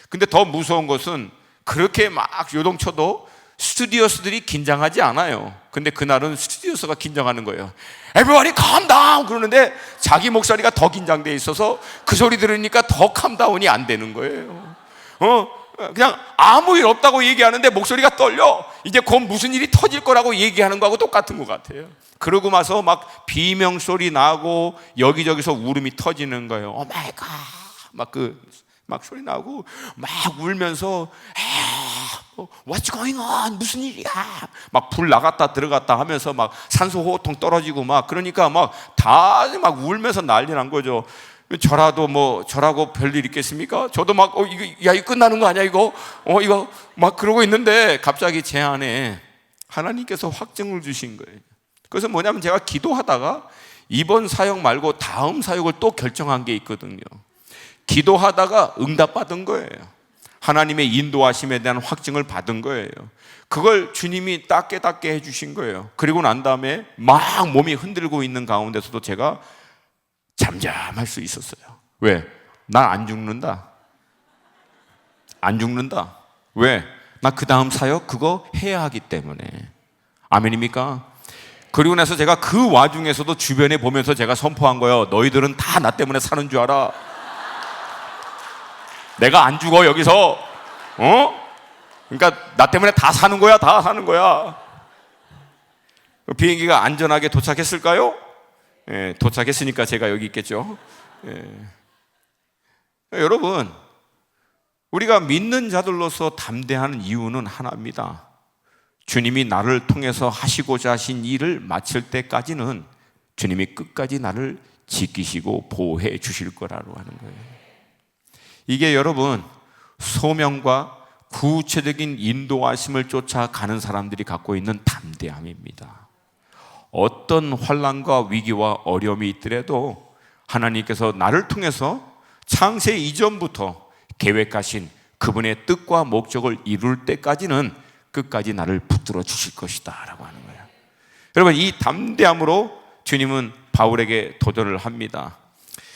근데 더 무서운 것은 그렇게 막 요동쳐도 스튜디오스들이 긴장하지 않아요. 근데 그날은 스튜디오스가 긴장하는 거예요. Everybody calm down 그러는데 자기 목소리가 더 긴장돼 있어서 그 소리 들으니까 더 캄다운이 안 되는 거예요. 그냥 아무 일 없다고 얘기하는데 목소리가 떨려. 이제 곧 무슨 일이 터질 거라고 얘기하는 거하고 똑같은 것 같아요. 그러고 나서 막 비명소리 나고 여기저기서 울음이 터지는 거예요. 오 마이 갓. 막 소리 나고 막 울면서 What's going on? 무슨 일이야? 막 불 나갔다 들어갔다 하면서 막 산소 호흡통 떨어지고 막 그러니까 막 다 막 울면서 난리 난 거죠. 저라고 별일 있겠습니까? 저도 막 이거 끝나는 거 아니야 이거? 이거 막 그러고 있는데 갑자기 제 안에 하나님께서 확증을 주신 거예요. 그래서 뭐냐면 제가 기도하다가 이번 사역 말고 다음 사역을 또 결정한 게 있거든요. 기도하다가 응답받은 거예요. 하나님의 인도하심에 대한 확증을 받은 거예요. 그걸 주님이 딱 깨닫게 해주신 거예요. 그리고 난 다음에 막 몸이 흔들고 있는 가운데서도 제가 잠잠할 수 있었어요. 왜? 난 안 죽는다. 안 죽는다. 왜? 나 그 다음 사역 그거 해야 하기 때문에. 아멘입니까? 그리고 나서 제가 그 와중에서도 주변에 보면서 제가 선포한 거예요. 너희들은 다 나 때문에 사는 줄 알아. 내가 안 죽어 여기서. 그러니까 나 때문에 다 사는 거야. 다 사는 거야. 비행기가 안전하게 도착했을까요? 예, 도착했으니까 제가 여기 있겠죠. 예. 여러분, 우리가 믿는 자들로서 담대하는 이유는 하나입니다. 주님이 나를 통해서 하시고자 하신 일을 마칠 때까지는 주님이 끝까지 나를 지키시고 보호해 주실 거라고 하는 거예요. 이게 여러분, 소명과 구체적인 인도하심을 쫓아가는 사람들이 갖고 있는 담대함입니다. 어떤 환난과 위기와 어려움이 있더라도 하나님께서 나를 통해서 창세 이전부터 계획하신 그분의 뜻과 목적을 이룰 때까지는 끝까지 나를 붙들어 주실 것이다 라고 하는 거예요. 여러분, 이 담대함으로 주님은 바울에게 도전을 합니다.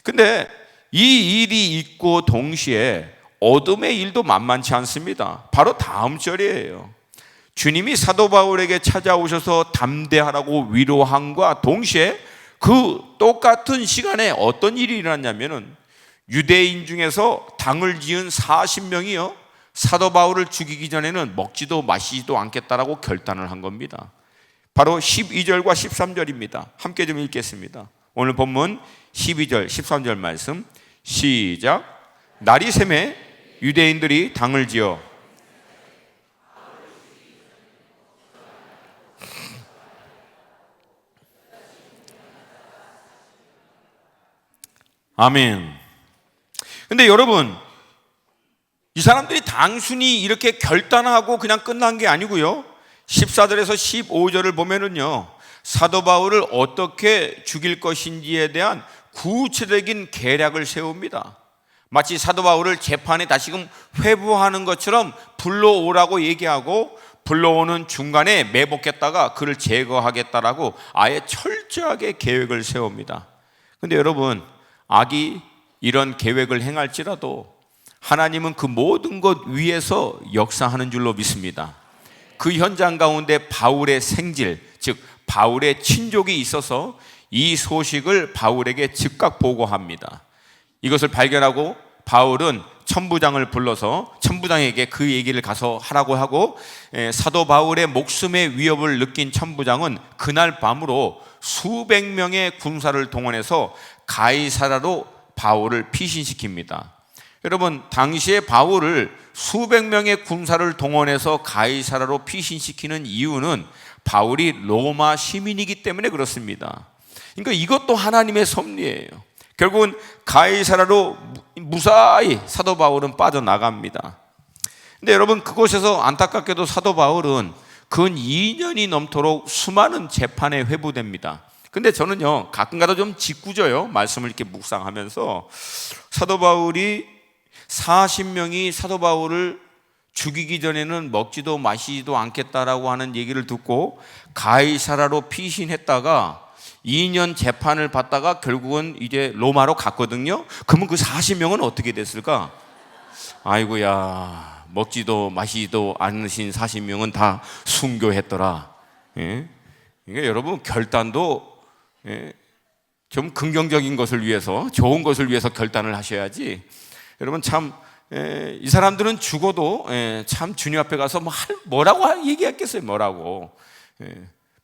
근데 이 일이 있고 동시에 어둠의 일도 만만치 않습니다. 바로 다음 절이에요. 주님이 사도 바울에게 찾아오셔서 담대하라고 위로함과 동시에 그 똑같은 시간에 어떤 일이 일어났냐면은 유대인 중에서 당을 지은 40명이요 사도 바울을 죽이기 전에는 먹지도 마시지도 않겠다라고 결단을 한 겁니다. 바로 12절과 13절입니다. 함께 좀 읽겠습니다. 오늘 본문 12절 13절 말씀 시작. 날이 새매 유대인들이 당을 지어 아멘. 근데 여러분, 이 사람들이 단순히 이렇게 결단하고 그냥 끝난 게 아니고요. 14절에서 15절을 보면은요, 사도 바울을 어떻게 죽일 것인지에 대한 구체적인 계략을 세웁니다. 마치 사도 바울을 재판에 다시금 회부하는 것처럼 불러오라고 얘기하고 불러오는 중간에 매복했다가 그를 제거하겠다라고 아예 철저하게 계획을 세웁니다. 근데 여러분, 악이 이런 계획을 행할지라도 하나님은 그 모든 것 위에서 역사하는 줄로 믿습니다. 그 현장 가운데 바울의 생질, 즉 바울의 친족이 있어서 이 소식을 바울에게 즉각 보고합니다. 이것을 발견하고 바울은 천부장을 불러서 천부장에게 그 얘기를 가서 하라고 하고, 사도 바울의 목숨의 위협을 느낀 천부장은 그날 밤으로 수백 명의 군사를 동원해서 가이사라로 바울을 피신시킵니다. 여러분, 당시에 바울을 수백 명의 군사를 동원해서 가이사라로 피신시키는 이유는 바울이 로마 시민이기 때문에 그렇습니다. 그러니까 이것도 하나님의 섭리예요. 결국은 가이사라로 무사히 사도 바울은 빠져나갑니다. 근데 여러분, 그곳에서 안타깝게도 사도 바울은 근 2년이 넘도록 수많은 재판에 회부됩니다. 근데 저는요, 가끔가다 좀 짓궂어요. 말씀을 이렇게 묵상하면서 사도 바울이 40명이 사도 바울을 죽이기 전에는 먹지도 마시지도 않겠다라고 하는 얘기를 듣고 가이사라로 피신했다가 2년 재판을 받다가 결국은 이제 로마로 갔거든요. 그러면 그 40명은 어떻게 됐을까? 아이고야, 먹지도 마시지도 않으신 40명은 다 순교했더라. 예? 그러니까 여러분, 결단도 좀 긍정적인 것을 위해서, 좋은 것을 위해서 결단을 하셔야지. 여러분, 참 이 사람들은 죽어도 참 주님 앞에 가서 뭐라고 얘기했겠어요? 뭐라고.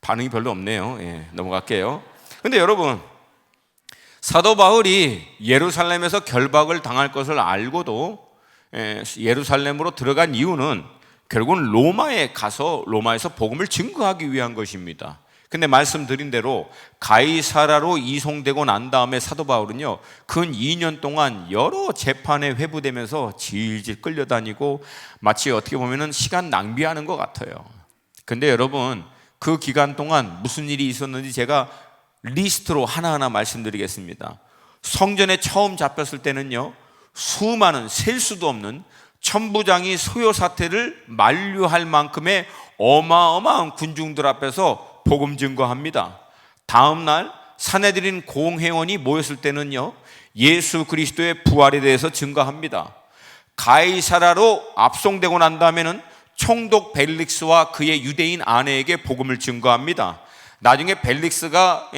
반응이 별로 없네요. 넘어갈게요. 근데 여러분, 사도 바울이 예루살렘에서 결박을 당할 것을 알고도 예루살렘으로 들어간 이유는 결국은 로마에 가서 로마에서 복음을 증거하기 위한 것입니다. 근데 말씀드린 대로 가이사라로 이송되고 난 다음에 사도 바울은요, 근 2년 동안 여러 재판에 회부되면서 질질 끌려다니고 마치 어떻게 보면 시간 낭비하는 것 같아요. 근데 여러분, 그 기간 동안 무슨 일이 있었는지 제가 리스트로 하나하나 말씀드리겠습니다. 성전에 처음 잡혔을 때는요, 수많은 셀 수도 없는 천부장이 소요 사태를 만류할 만큼의 어마어마한 군중들 앞에서 복음 증거합니다. 다음 날 산헤드린 공회원이 모였을 때는요, 예수 그리스도의 부활에 대해서 증거합니다. 가이사라로 압송되고 난 다음에는 총독 벨릭스와 그의 유대인 아내에게 복음을 증거합니다. 나중에 벨릭스가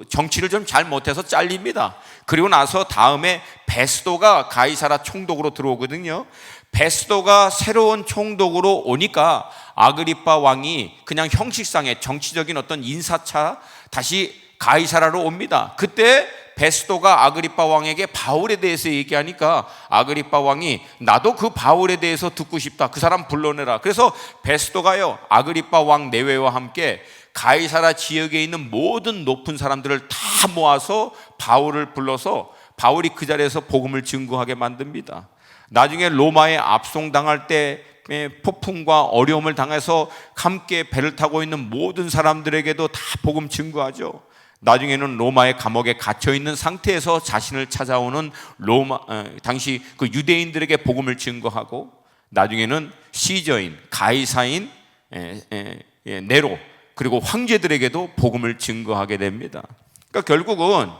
정치를 좀 잘 못해서 잘립니다. 그리고 나서 다음에 베스도가 가이사라 총독으로 들어오거든요. 베스도가 새로운 총독으로 오니까 아그리빠 왕이 그냥 형식상의 정치적인 어떤 인사차 다시 가이사라로 옵니다. 그때 베스도가 아그리빠 왕에게 바울에 대해서 얘기하니까 아그리빠 왕이 나도 그 바울에 대해서 듣고 싶다, 그 사람 불러내라. 그래서 베스도가요, 아그리빠 왕 내외와 함께 가이사라 지역에 있는 모든 높은 사람들을 다 모아서 바울을 불러서 바울이 그 자리에서 복음을 증거하게 만듭니다. 나중에 로마에 압송당할 때 폭풍과 어려움을 당해서 함께 배를 타고 있는 모든 사람들에게도 다 복음 증거하죠. 나중에는 로마의 감옥에 갇혀 있는 상태에서 자신을 찾아오는 당시 그 유대인들에게 복음을 증거하고, 나중에는 시저인, 가이사인 네로, 그리고 황제들에게도 복음을 증거하게 됩니다. 그러니까 결국은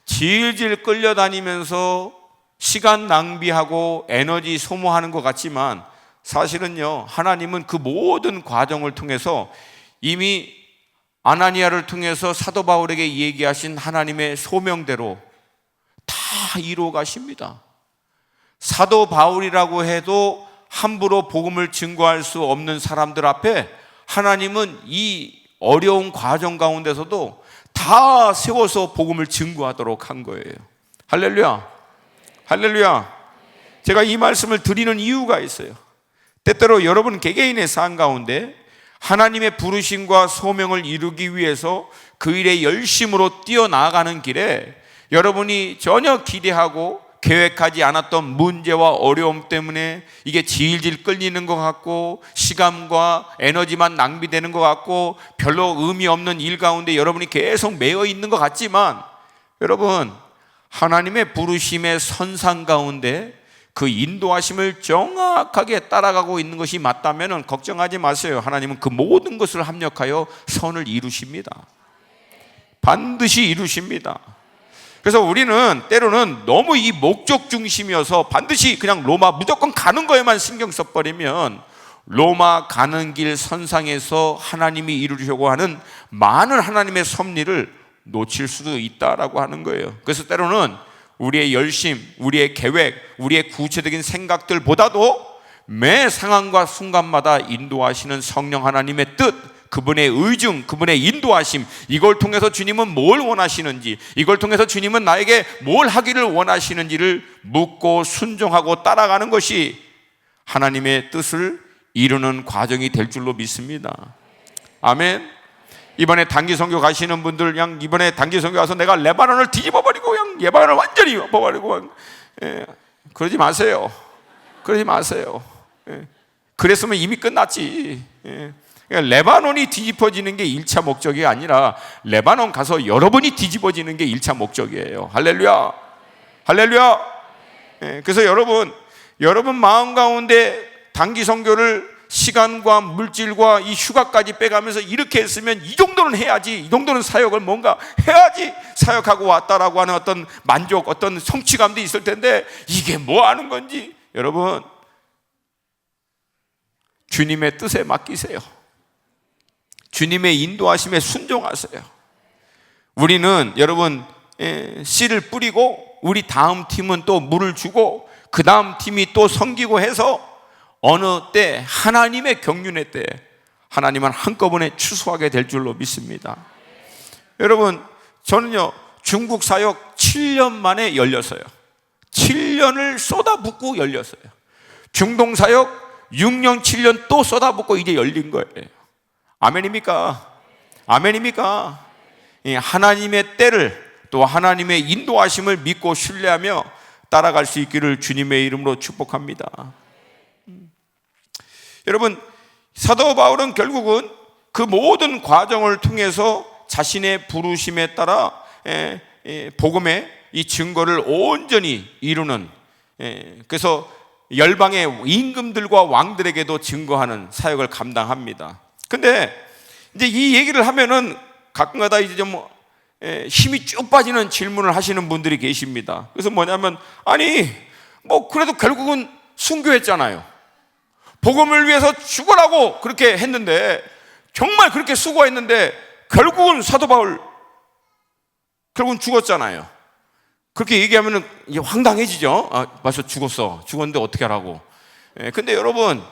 질질 끌려다니면서 시간 낭비하고 에너지 소모하는 것 같지만 사실은요, 하나님은 그 모든 과정을 통해서 이미 아나니아를 통해서 사도 바울에게 얘기하신 하나님의 소명대로 다 이루어 가십니다. 사도 바울이라고 해도 함부로 복음을 증거할 수 없는 사람들 앞에 하나님은 이 어려운 과정 가운데서도 다 세워서 복음을 증거하도록 한 거예요. 할렐루야, 할렐루야. 제가 이 말씀을 드리는 이유가 있어요. 때때로 여러분 개개인의 삶 가운데 하나님의 부르심과 소명을 이루기 위해서 그 일에 열심으로 뛰어나가는 길에 여러분이 전혀 기대하고 계획하지 않았던 문제와 어려움 때문에 이게 질질 끌리는 것 같고 시간과 에너지만 낭비되는 것 같고 별로 의미 없는 일 가운데 여러분이 계속 매여 있는 것 같지만, 여러분 하나님의 부르심의 선상 가운데 그 인도하심을 정확하게 따라가고 있는 것이 맞다면 걱정하지 마세요. 하나님은 그 모든 것을 합력하여 선을 이루십니다. 반드시 이루십니다. 그래서 우리는 때로는 너무 이 목적 중심이어서 반드시 그냥 로마 무조건 가는 거에만 신경 써버리면 로마 가는 길 선상에서 하나님이 이루려고 하는 많은 하나님의 섭리를 놓칠 수도 있다라고 하는 거예요. 그래서 때로는 우리의 열심, 우리의 계획, 우리의 구체적인 생각들보다도 매 상황과 순간마다 인도하시는 성령 하나님의 뜻, 그분의 의중, 그분의 인도하심, 이걸 통해서 주님은 뭘 원하시는지, 이걸 통해서 주님은 나에게 뭘 하기를 원하시는지를 묻고 순종하고 따라가는 것이 하나님의 뜻을 이루는 과정이 될 줄로 믿습니다. 아멘. 이번에 단기 선교 가시는 분들, 그냥 이번에 단기 선교 가서 내가 레바논을 뒤집어버리고 그냥 레바논을 완전히 엎어버리고, 그러지 마세요. 그러지 마세요. 그랬으면 이미 끝났지. 그러니까 레바논이 뒤집어지는 게 1차 목적이 아니라 레바논 가서 여러분이 뒤집어지는 게 1차 목적이에요. 할렐루야, 할렐루야. 그래서 여러분 마음 가운데 단기 선교를 시간과 물질과 이 휴가까지 빼가면서 이렇게 했으면 이 정도는 해야지, 이 정도는 사역을 뭔가 해야지 사역하고 왔다라고 하는 어떤 만족, 어떤 성취감도 있을 텐데 이게 뭐 하는 건지, 여러분 주님의 뜻에 맡기세요. 주님의 인도하심에 순종하세요. 우리는 여러분 씨를 뿌리고 우리 다음 팀은 또 물을 주고 그 다음 팀이 또 섬기고 해서 어느 때 하나님의 경륜의 때 하나님은 한꺼번에 추수하게 될 줄로 믿습니다. 여러분 저는요 중국 사역 7년 만에 열렸어요. 7년을 쏟아붓고 열렸어요. 중동 사역 6년 7년 또 쏟아붓고 이제 열린 거예요. 아멘입니까? 아멘입니까? 하나님의 때를 또 하나님의 인도하심을 믿고 신뢰하며 따라갈 수 있기를 주님의 이름으로 축복합니다. 여러분 사도 바울은 결국은 그 모든 과정을 통해서 자신의 부르심에 따라 복음의 이 증거를 온전히 이루는, 그래서 열방의 임금들과 왕들에게도 증거하는 사역을 감당합니다. 근데 이제 이 얘기를 하면은 가끔가다 이제 좀 힘이 쭉 빠지는 질문을 하시는 분들이 계십니다. 그래서 뭐냐면, 아니 뭐 그래도 결국은 순교했잖아요. 복음을 위해서 죽으라고 그렇게 했는데, 정말 그렇게 수고했는데 결국은 사도 바울 결국은 죽었잖아요. 그렇게 얘기하면 이제 황당해지죠. 아, 맞아, 죽었는데 어떻게 하라고. 근데 여러분,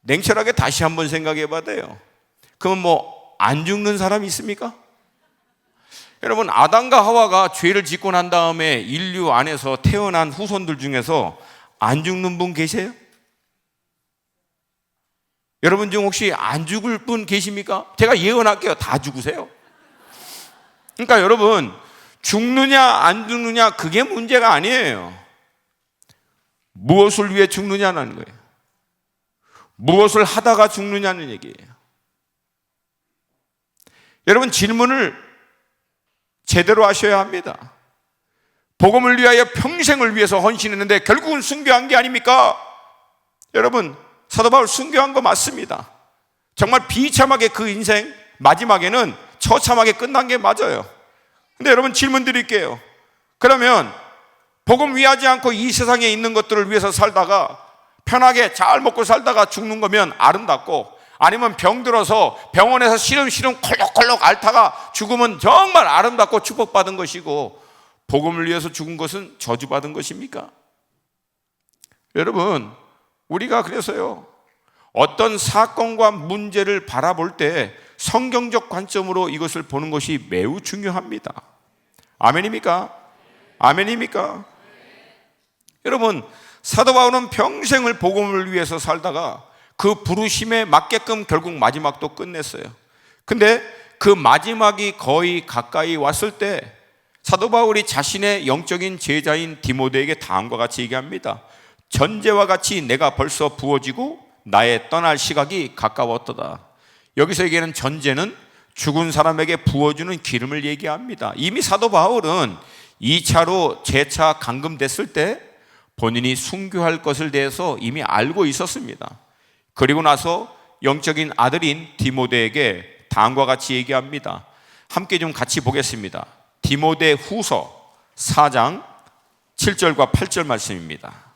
냉철하게 다시 한번 생각해 봐야 돼요. 그러면 뭐 안 죽는 사람이 있습니까? 여러분, 아담과 하와가 죄를 짓고 난 다음에 인류 안에서 태어난 후손들 중에서 안 죽는 분 계세요? 여러분 중 혹시 안 죽을 분 계십니까? 제가 예언할게요. 다 죽으세요. 그러니까 여러분, 죽느냐 안 죽느냐 그게 문제가 아니에요. 무엇을 위해 죽느냐는 거예요. 무엇을 하다가 죽느냐는 얘기예요. 여러분, 질문을 제대로 하셔야 합니다. 복음을 위하여 평생을 위해서 헌신했는데 결국은 순교한 게 아닙니까? 여러분, 사도 바울 순교한 거 맞습니다. 정말 비참하게 그 인생 마지막에는 처참하게 끝난 게 맞아요. 근데 여러분, 질문 드릴게요. 그러면 복음 위하지 않고 이 세상에 있는 것들을 위해서 살다가 편하게 잘 먹고 살다가 죽는 거면 아름답고, 아니면 병들어서 병원에서 시름시름 콜록콜록 앓다가 죽으면 정말 아름답고 축복받은 것이고, 복음을 위해서 죽은 것은 저주받은 것입니까? 여러분, 우리가 그래서요, 어떤 사건과 문제를 바라볼 때 성경적 관점으로 이것을 보는 것이 매우 중요합니다. 아멘입니까? 아멘입니까? 여러분, 사도 바울은 평생을 복음을 위해서 살다가 그 부르심에 맞게끔 결국 마지막도 끝냈어요. 근데 그 마지막이 거의 가까이 왔을 때 사도 바울이 자신의 영적인 제자인 디모데에게 다음과 같이 얘기합니다. 전제와 같이 내가 벌써 부어지고 나의 떠날 시각이 가까웠도다. 여기서 얘기하는 전제는 죽은 사람에게 부어주는 기름을 얘기합니다. 이미 사도 바울은 2차로 재차 감금됐을 때 본인이 순교할 것을 대해서 이미 알고 있었습니다. 그리고 나서 영적인 아들인 디모데에게 다음과 같이 얘기합니다. 함께 좀 같이 보겠습니다. 디모데 후서 4장 7절과 8절 말씀입니다.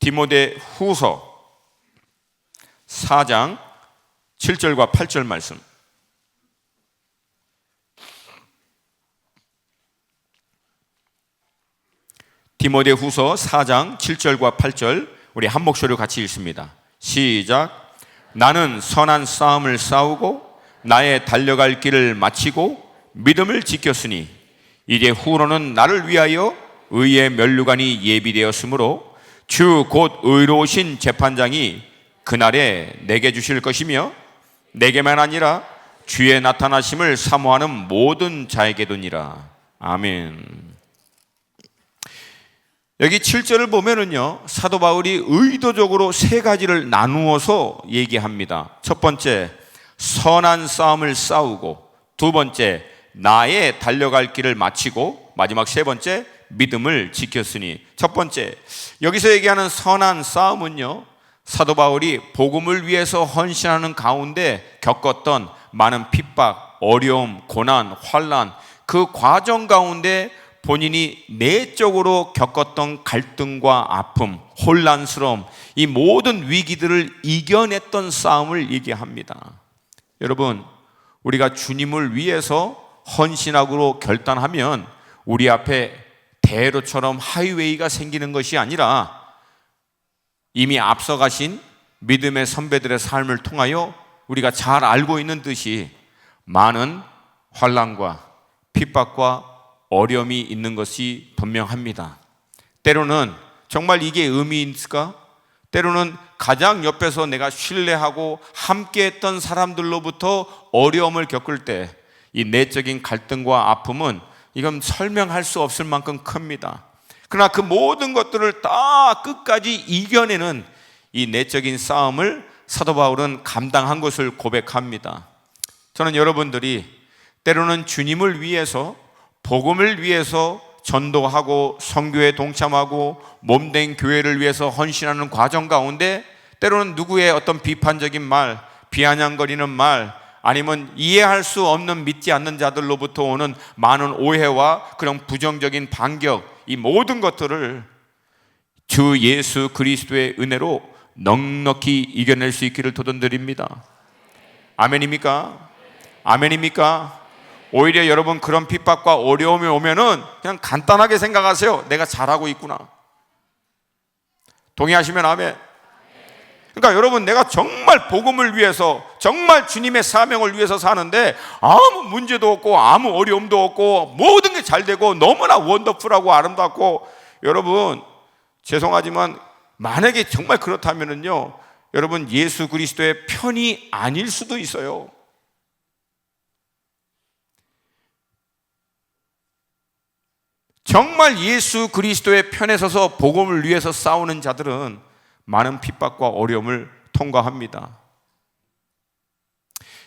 디모데 후서 4장 7절과 8절 말씀. 디모데 후서 4장 7절과 8절 우리 한 목소리로 같이 읽습니다. 시작. 나는 선한 싸움을 싸우고 나의 달려갈 길을 마치고 믿음을 지켰으니 이제 후로는 나를 위하여 의의 면류관이 예비되었으므로 주 곧 의로우신 재판장이 그날에 내게 주실 것이며 내게만 아니라 주의 나타나심을 사모하는 모든 자에게도니라. 아멘. 여기 7절을 보면은요, 사도 바울이 의도적으로 세 가지를 나누어서 얘기합니다. 첫 번째, 선한 싸움을 싸우고, 두 번째, 나의 달려갈 길을 마치고, 마지막 세 번째, 믿음을 지켰으니. 첫 번째, 여기서 얘기하는 선한 싸움은요, 사도 바울이 복음을 위해서 헌신하는 가운데 겪었던 많은 핍박, 어려움, 고난, 환난, 그 과정 가운데 본인이 내적으로 겪었던 갈등과 아픔, 혼란스러움, 이 모든 위기들을 이겨냈던 싸움을 얘기합니다. 여러분, 우리가 주님을 위해서 헌신하고 결단하면 우리 앞에 대로처럼 하이웨이가 생기는 것이 아니라 이미 앞서가신 믿음의 선배들의 삶을 통하여 우리가 잘 알고 있는 듯이 많은 환난과 핍박과 어려움이 있는 것이 분명합니다. 때로는 정말 이게 의미 있을까? 때로는 가장 옆에서 내가 신뢰하고 함께했던 사람들로부터 어려움을 겪을 때 이 내적인 갈등과 아픔은 이건 설명할 수 없을 만큼 큽니다. 그러나 그 모든 것들을 다 끝까지 이겨내는 이 내적인 싸움을 사도 바울은 감당한 것을 고백합니다. 저는 여러분들이 때로는 주님을 위해서, 복음을 위해서 전도하고 선교에 동참하고 몸된 교회를 위해서 헌신하는 과정 가운데 때로는 누구의 어떤 비판적인 말, 비아냥거리는 말, 아니면 이해할 수 없는 믿지 않는 자들로부터 오는 많은 오해와 그런 부정적인 반격, 이 모든 것들을 주 예수 그리스도의 은혜로 넉넉히 이겨낼 수 있기를 도전드립니다. 아멘입니까? 아멘입니까? 오히려 여러분 그런 핍박과 어려움이 오면은 그냥 간단하게 생각하세요. 내가 잘하고 있구나. 동의하시면 아멘. 그러니까 여러분, 내가 정말 복음을 위해서, 정말 주님의 사명을 위해서 사는데 아무 문제도 없고 아무 어려움도 없고 모든 게 잘 되고 너무나 원더풀하고 아름답고, 여러분 죄송하지만 만약에 정말 그렇다면은요, 여러분 예수 그리스도의 편이 아닐 수도 있어요. 정말 예수 그리스도의 편에 서서 복음을 위해서 싸우는 자들은 많은 핍박과 어려움을 통과합니다.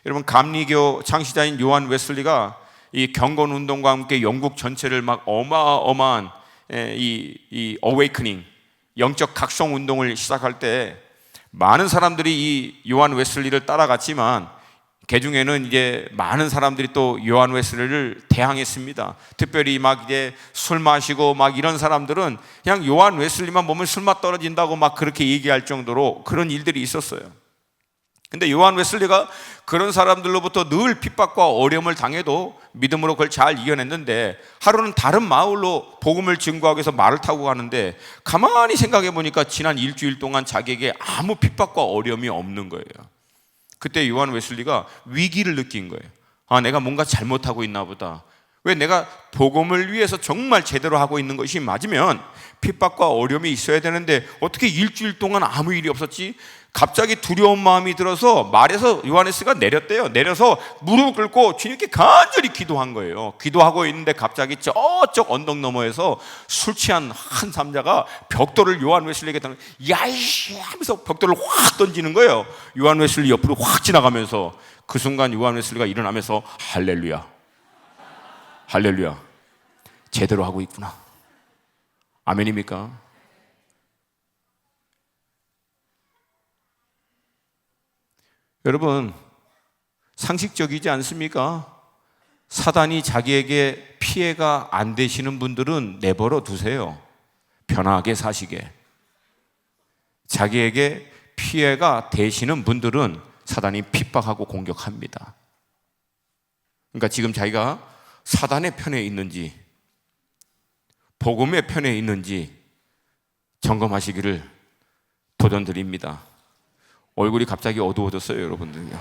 여러분, 감리교 창시자인 요한 웨슬리가 이 경건 운동과 함께 영국 전체를 막 어마어마한 이 어웨이크닝, 영적 각성 운동을 시작할 때 많은 사람들이 이 요한 웨슬리를 따라갔지만 그 중에는 이제 많은 사람들이 또 요한 웨슬리를 대항했습니다. 특별히 막 이제 술 마시고 막 이런 사람들은 그냥 요한 웨슬리만 보면 술맛 떨어진다고 막 그렇게 얘기할 정도로 그런 일들이 있었어요. 근데 요한 웨슬리가 그런 사람들로부터 늘 핍박과 어려움을 당해도 믿음으로 그걸 잘 이겨냈는데, 하루는 다른 마을로 복음을 증거하기 위해서 말을 타고 가는데 가만히 생각해 보니까 지난 일주일 동안 자기에게 아무 핍박과 어려움이 없는 거예요. 그때 요한 웨슬리가 위기를 느낀 거예요. 아, 내가 뭔가 잘못하고 있나 보다. 왜 내가 복음을 위해서 정말 제대로 하고 있는 것이 맞으면 핍박과 어려움이 있어야 되는데 어떻게 일주일 동안 아무 일이 없었지? 갑자기 두려운 마음이 들어서 말에서 요하네스가 내렸대요. 내려서 무릎을 꿇고 주님께 간절히 기도한 거예요. 기도하고 있는데 갑자기 저쪽 언덕 너머에서 술 취한 한 남자가 벽돌을 요한 웨슬리에게 던져, 야이씨 하면서 벽돌을 확 던지는 거예요. 요한 웨슬리 옆으로 확 지나가면서 그 순간 요한 웨슬리가 일어나면서 할렐루야, 할렐루야, 제대로 하고 있구나. 아멘입니까? 여러분, 상식적이지 않습니까? 사단이 자기에게 피해가 안 되시는 분들은 내버려 두세요. 편하게 사시게. 자기에게 피해가 되시는 분들은 사단이 핍박하고 공격합니다. 그러니까 지금 자기가 사단의 편에 있는지 복음의 편에 있는지 점검하시기를 도전드립니다. 얼굴이 갑자기 어두워졌어요, 여러분들요.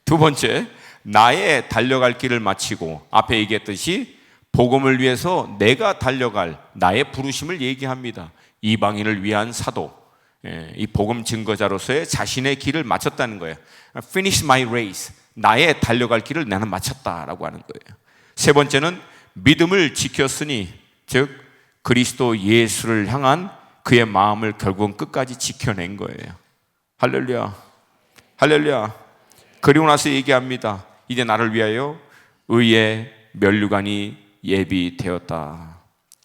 두 번째, 나의 달려갈 길을 마치고, 앞에 얘기했듯이 복음을 위해서 내가 달려갈 나의 부르심을 얘기합니다. 이방인을 위한 사도, 이 복음 증거자로서의 자신의 길을 마쳤다는 거예요. Finish my race, 나의 달려갈 길을 나는 마쳤다라고 하는 거예요. 세 번째는 믿음을 지켰으니, 즉 그리스도 예수를 향한 그의 마음을 결국은 끝까지 지켜낸 거예요. 할렐루야, 할렐루야. 그리고 나서 얘기합니다. 이제 나를 위하여 의의 면류관이 예비되었다.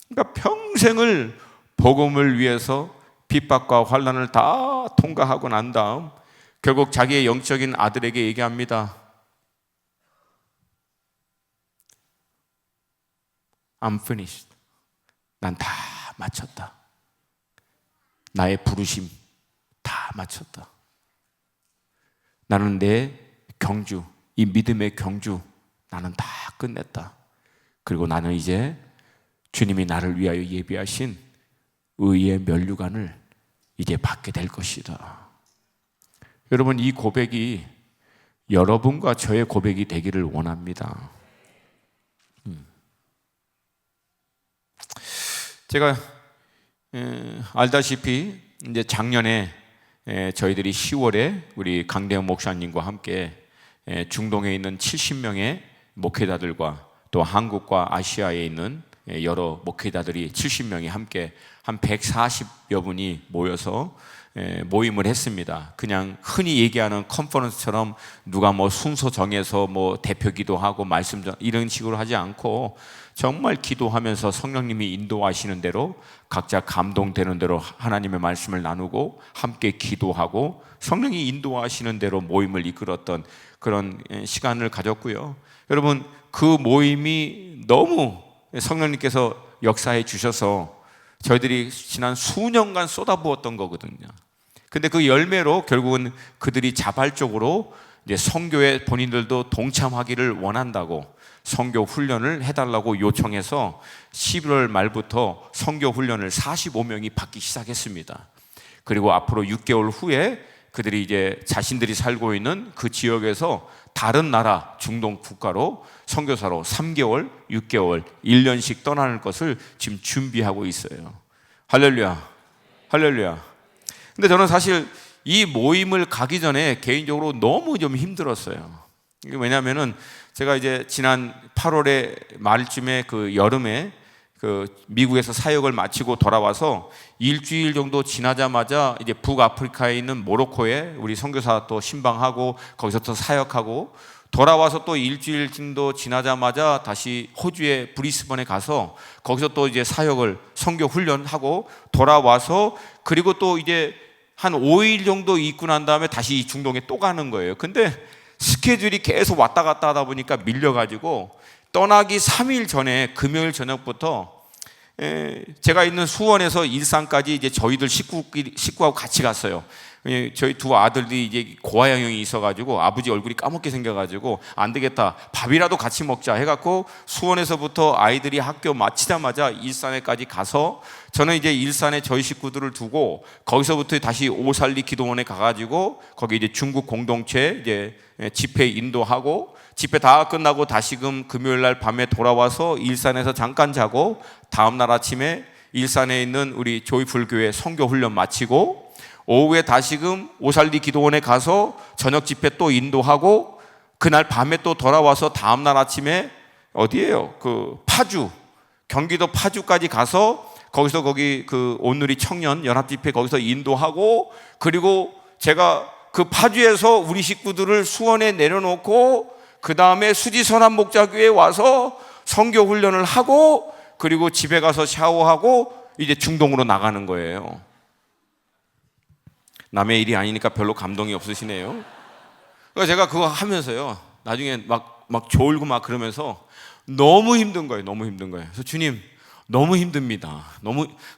그러니까 평생을 복음을 위해서 핍박과 환난을 다 통과하고 난 다음 결국 자기의 영적인 아들에게 얘기합니다. I'm finished. 난 다 마쳤다. 나의 부르심 다 마쳤다. 나는 내 경주, 이 믿음의 경주, 나는 다 끝냈다. 그리고 나는 이제 주님이 나를 위하여 예비하신 의의 면류관을 이제 받게 될 것이다. 여러분, 이 고백이 여러분과 저의 고백이 되기를 원합니다. 제가 알다시피 이제 작년에 저희들이 10월에 우리 강대현 목사님과 함께 중동에 있는 70명의 목회자들과 또 한국과 아시아에 있는 여러 목회자들이 70명이 함께 한 140여 분이 모여서 모임을 했습니다. 그냥 흔히 얘기하는 컨퍼런스처럼 누가 뭐 순서 정해서 뭐 대표 기도하고 말씀 이런 식으로 하지 않고 정말 기도하면서 성령님이 인도하시는 대로 각자 감동되는 대로 하나님의 말씀을 나누고 함께 기도하고 성령이 인도하시는 대로 모임을 이끌었던 그런 시간을 가졌고요. 여러분, 그 모임이 너무 성령님께서 역사해 주셔서 저희들이 지난 수년간 쏟아부었던 거거든요. 근데 그 열매로 결국은 그들이 자발적으로 이제 선교에 본인들도 동참하기를 원한다고 선교 훈련을 해달라고 요청해서 11월 말부터 선교 훈련을 45명이 받기 시작했습니다. 그리고 앞으로 6개월 후에 그들이 이제 자신들이 살고 있는 그 지역에서 다른 나라 중동 국가로 선교사로 3개월, 6개월, 1년씩 떠나는 것을 지금 준비하고 있어요. 할렐루야, 할렐루야. 근데 저는 사실 이 모임을 가기 전에 개인적으로 너무 좀 힘들었어요. 이게 왜냐하면은 제가 이제 지난 8월에 말쯤에 그 여름에 그 미국에서 사역을 마치고 돌아와서 일주일 정도 지나자마자 이제 북아프리카에 있는 모로코에 우리 선교사 또 신방하고 거기서 또 사역하고 돌아와서 또 일주일 정도 지나자마자 다시 호주의 브리스번에 가서 거기서 또 이제 사역을 선교 훈련하고 돌아와서 그리고 또 이제 한 5일 정도 있고 난 다음에 다시 중동에 또 가는 거예요. 근데 스케줄이 계속 왔다 갔다 하다 보니까 밀려가지고 떠나기 3일 전에 금요일 저녁부터 제가 있는 수원에서 일산까지 이제 저희들 식구하고 같이 갔어요. 저희 두 아들들이 이제 고아양형이 있어가지고 아버지 얼굴이 까먹게 생겨가지고 안 되겠다, 밥이라도 같이 먹자 해갖고 수원에서부터 아이들이 학교 마치자마자 일산에까지 가서 저는 이제 일산에 저희 식구들을 두고 거기서부터 다시 오살리 기도원에 가가지고 거기 이제 중국 공동체 이제 집회 인도하고 집회 다 끝나고 다시금 금요일 날 밤에 돌아와서 일산에서 잠깐 자고 다음 날 아침에 일산에 있는 우리 조이풀 교회 선교 훈련 마치고 오후에 다시금 오살리 기도원에 가서 저녁 집회 또 인도하고 그날 밤에 또 돌아와서 다음 날 아침에 어디예요? 그 파주, 경기도 파주까지 가서 거기서 거기 그 온누리 청년 연합 집회 거기서 인도하고 그리고 제가 그 파주에서 우리 식구들을 수원에 내려놓고 그 다음에 수지 선한 목자교회에 와서 선교 훈련을 하고 그리고 집에 가서 샤워하고 이제 중동으로 나가는 거예요. 남의 일이 아니니까 별로 감동이 없으시네요. 그러니까 제가 그거 하면서요, 나중에 막 졸고 막 그러면서 너무 힘든 거예요. 너무 힘든 거예요. 그래서 주님, 너무 힘듭니다.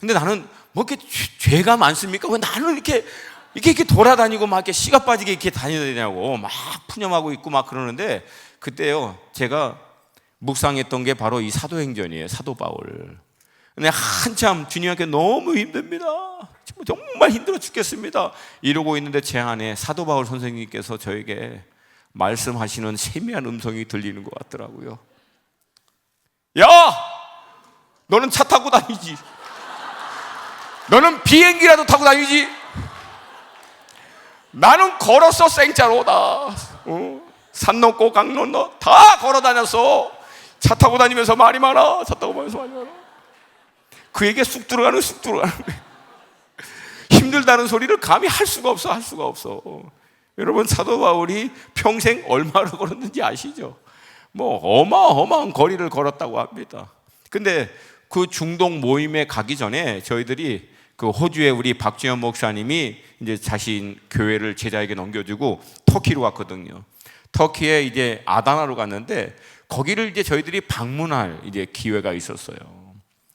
근데 나는 뭐 이렇게 죄가 많습니까? 왜 나는 이렇게 돌아다니고 막 이렇게 씨가 빠지게 이렇게 다녀야 되냐고 막 푸념하고 있고 막 그러는데 그때요, 제가 묵상했던 게 바로 이 사도행전이에요. 사도 바울. 근데 한참 주님께 너무 힘듭니다. 정말 힘들어 죽겠습니다. 이러고 있는데 제 안에 사도 바울 선생님께서 저에게 말씀하시는 세미한 음성이 들리는 것 같더라고요. 야! 너는 차 타고 다니지. 너는 비행기라도 타고 다니지. 나는 걸었어, 생짜로다. 산 넘고 강 넘어 다 걸어 다녔어. 차 타고 다니면서 말이 많아. 차 타고 다니면서 말이 많아. 그에게 쑥 들어가는 거예요. 힘들다는 소리를 감히 할 수가 없어. 여러분, 사도 바울이 평생 얼마를 걸었는지 아시죠? 뭐 어마어마한 거리를 걸었다고 합니다. 근데 그 중동 모임에 가기 전에 저희들이 그 호주에 우리 박주현 목사님이 이제 자신 교회를 제자에게 넘겨주고 터키로 갔거든요. 터키에 이제 아다나로 갔는데 거기를 이제 저희들이 방문할 이제 기회가 있었어요.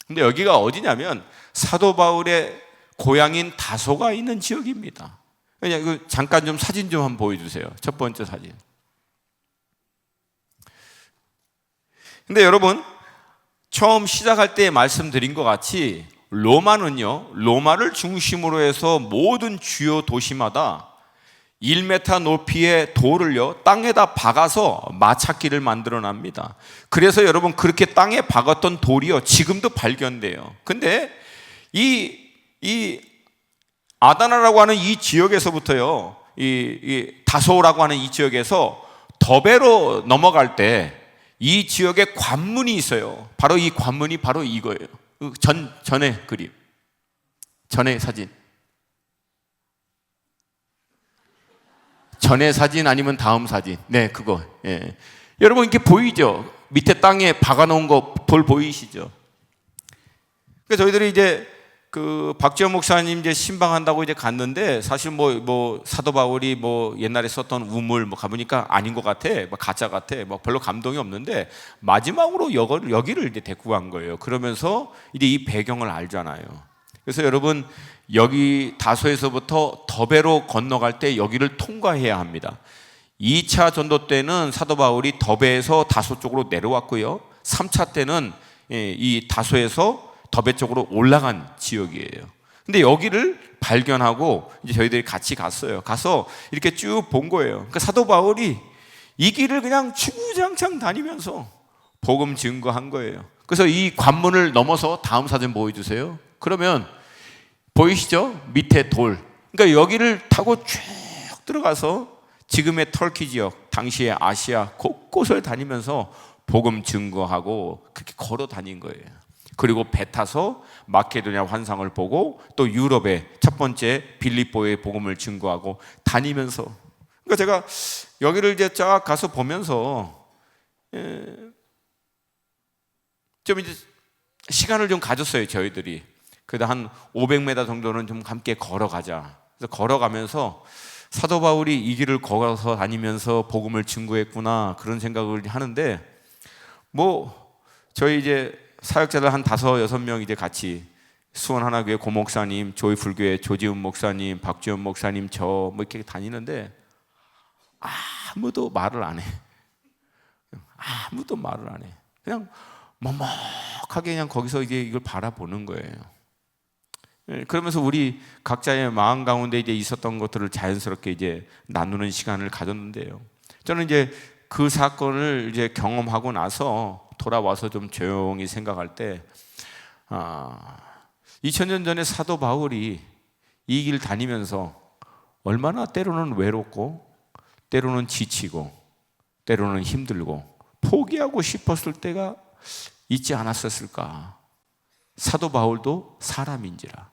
근데 여기가 어디냐면 사도 바울의 고향인 다소가 있는 지역입니다. 그냥 잠깐 좀 사진 좀 한번 보여주세요. 첫 번째 사진. 근데 여러분, 처음 시작할 때 말씀드린 것 같이 로마는요, 로마를 중심으로 해서 모든 주요 도시마다 1m 높이의 돌을요 땅에다 박아서 마찾기를 만들어 납니다. 그래서 여러분, 그렇게 땅에 박았던 돌이요 지금도 발견돼요. 근데 이 아다나라고 하는 이 지역에서부터요, 이 다소라고 하는 이 지역에서 더베로 넘어갈 때 이 지역에 관문이 있어요. 바로 이 관문이 바로 이거예요. 전의 그림, 전의 사진. 전의 사진 아니면 다음 사진. 네, 그거. 예. 여러분 이렇게 보이죠? 밑에 땅에 박아놓은 거 돌 보이시죠? 그러니까 저희들이 이제 그 박지원 목사님 이제 신방한다고 이제 갔는데 사실 뭐 사도 바울이 뭐 옛날에 썼던 우물 뭐 가보니까 아닌 것 같아, 뭐 가짜 같아, 뭐 별로 감동이 없는데 마지막으로 여기를 이제 데리고 간 거예요. 그러면서 이제 이 배경을 알잖아요. 그래서 여러분 여기 다소에서부터 더베로 건너갈 때 여기를 통과해야 합니다. 2차 전도 때는 사도 바울이 더베에서 다소 쪽으로 내려왔고요. 3차 때는 이 다소에서 더베 쪽으로 올라간 지역이에요. 근데 여기를 발견하고 이제 저희들이 같이 갔어요. 가서 이렇게 쭉 본 거예요. 그러니까 사도 바울이 이 길을 그냥 주구장창 다니면서 복음 증거한 거예요. 그래서 이 관문을 넘어서 다음 사진 보여주세요. 그러면 보이시죠? 밑에 돌. 그러니까 여기를 타고 쭉 들어가서 지금의 터키 지역, 당시의 아시아 곳곳을 다니면서 복음 증거하고 그렇게 걸어 다닌 거예요. 그리고 배 타서 마케도냐 환상을 보고 또 유럽의 첫 번째 빌립보의 복음을 증거하고 다니면서, 그러니까 제가 여기를 이제 쫙 가서 보면서 좀 이제 시간을 좀 가졌어요. 저희들이 그래도 한 500m 정도는 좀 함께 걸어가자. 그래서 걸어가면서 사도 바울이 이 길을 걸어서 다니면서 복음을 증거했구나 그런 생각을 하는데, 뭐 저희 이제 사역자들 한 5, 6명 이제 같이 수원 하나교회 고 목사님, 조이풀교회 조지훈 목사님, 박지원 목사님, 저 뭐 이렇게 다니는데 아무도 말을 안 해. 아무도 말을 안 해. 그냥 먹먹하게 그냥 거기서 이제 이걸 바라보는 거예요. 그러면서 우리 각자의 마음 가운데 이제 있었던 것들을 자연스럽게 이제 나누는 시간을 가졌는데요. 저는 이제 그 사건을 이제 경험하고 나서 돌아와서 좀 조용히 생각할 때, 2000년 전에 사도 바울이 이 길 다니면서 얼마나 때로는 외롭고, 때로는 지치고, 때로는 힘들고, 포기하고 싶었을 때가 있지 않았었을까. 사도 바울도 사람인지라.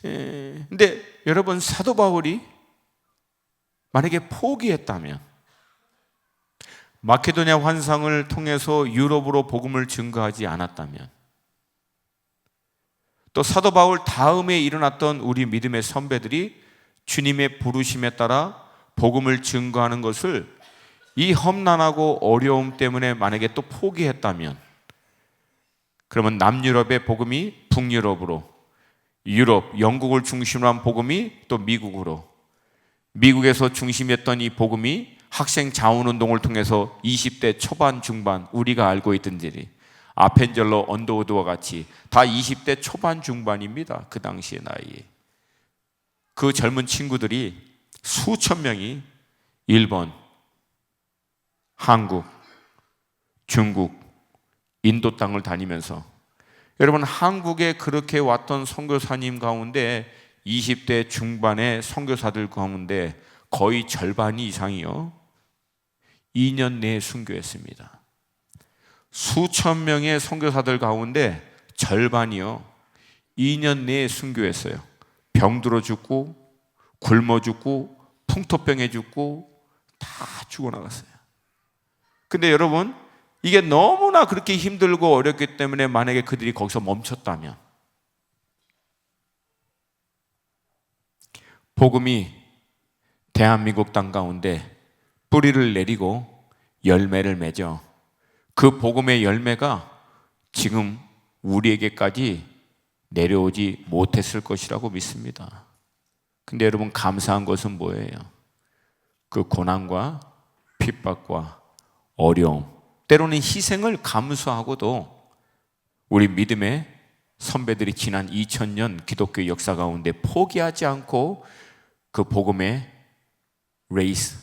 근데 여러분, 사도 바울이 만약에 포기했다면, 마케도냐 환상을 통해서 유럽으로 복음을 증거하지 않았다면, 또 사도 바울 다음에 일어났던 우리 믿음의 선배들이 주님의 부르심에 따라 복음을 증거하는 것을 이 험난하고 어려움 때문에 만약에 또 포기했다면, 그러면 남유럽의 복음이 북유럽으로, 유럽, 영국을 중심으로 한 복음이 또 미국으로, 미국에서 중심이었던 이 복음이 학생 자원운동을 통해서 20대 초반 중반, 우리가 알고 있던 일이 아펜젤러 언더우드와 같이 다 20대 초반 중반입니다. 그 당시의 나이에. 그 젊은 친구들이 수천 명이 일본, 한국, 중국, 인도 땅을 다니면서, 여러분 한국에 그렇게 왔던 선교사님 가운데 20대 중반의 선교사들 가운데 거의 절반이 이상이요 2년 내에 순교했습니다. 수천 명의 선교사들 가운데 절반이요 2년 내에 순교했어요. 병들어 죽고 굶어 죽고 풍토병에 죽고 다 죽어나갔어요. 근데 여러분, 이게 너무나 그렇게 힘들고 어렵기 때문에 만약에 그들이 거기서 멈췄다면, 복음이 대한민국 땅 가운데 뿌리를 내리고 열매를 맺어 그 복음의 열매가 지금 우리에게까지 내려오지 못했을 것이라고 믿습니다. 근데 여러분, 감사한 것은 뭐예요? 그 고난과 핍박과 어려움, 때로는 희생을 감수하고도 우리 믿음의 선배들이 지난 2000년 기독교 역사 가운데 포기하지 않고 그 복음의 레이스,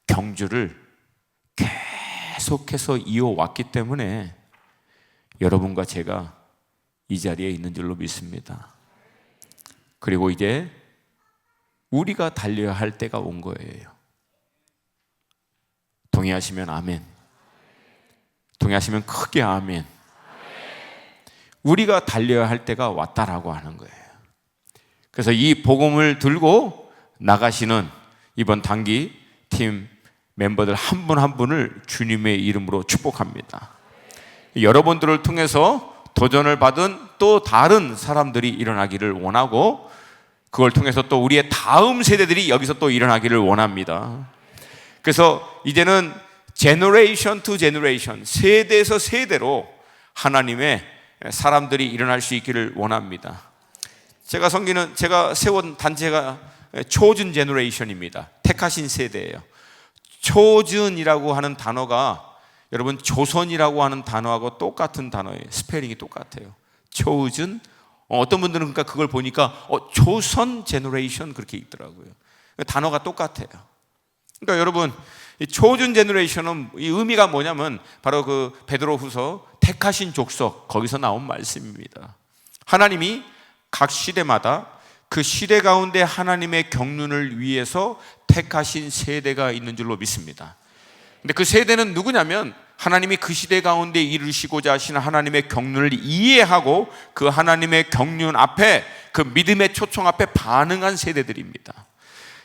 경주를 계속해서 이어왔기 때문에 여러분과 제가 이 자리에 있는 줄로 믿습니다. 그리고 이제 우리가 달려야 할 때가 온 거예요. 동의하시면 아멘. 동의하시면 크게 아멘. 우리가 달려야 할 때가 왔다라고 하는 거예요. 그래서 이 복음을 들고 나가시는 이번 단기 팀 멤버들 한 분 한 분을 주님의 이름으로 축복합니다. 여러분들을 통해서 도전을 받은 또 다른 사람들이 일어나기를 원하고, 그걸 통해서 또 우리의 다음 세대들이 여기서 또 일어나기를 원합니다. 그래서 이제는 제너레이션 투 제너레이션, 세대에서 세대로 하나님의 사람들이 일어날 수 있기를 원합니다. 제가 세운 단체가 초준 제너레이션입니다. 택하신 세대예요. 초준이라고 하는 단어가 여러분 조선이라고 하는 단어하고 똑같은 단어예요. 스페링이 똑같아요. 초준. 어떤 분들은 그러니까 그걸 보니까 조선 제너레이션 그렇게 있더라고요. 단어가 똑같아요. 그러니까 여러분, 이 초준 제너레이션은 이 의미가 뭐냐면 바로 그 베드로후서 택하신 족속, 거기서 나온 말씀입니다. 하나님이 각 시대마다 그 시대 가운데 하나님의 경륜을 위해서 택하신 세대가 있는 줄로 믿습니다. 근데 그 세대는 누구냐면 하나님이 그 시대 가운데 이루시고자 하시는 하나님의 경륜을 이해하고 그 하나님의 경륜 앞에, 그 믿음의 초청 앞에 반응한 세대들입니다.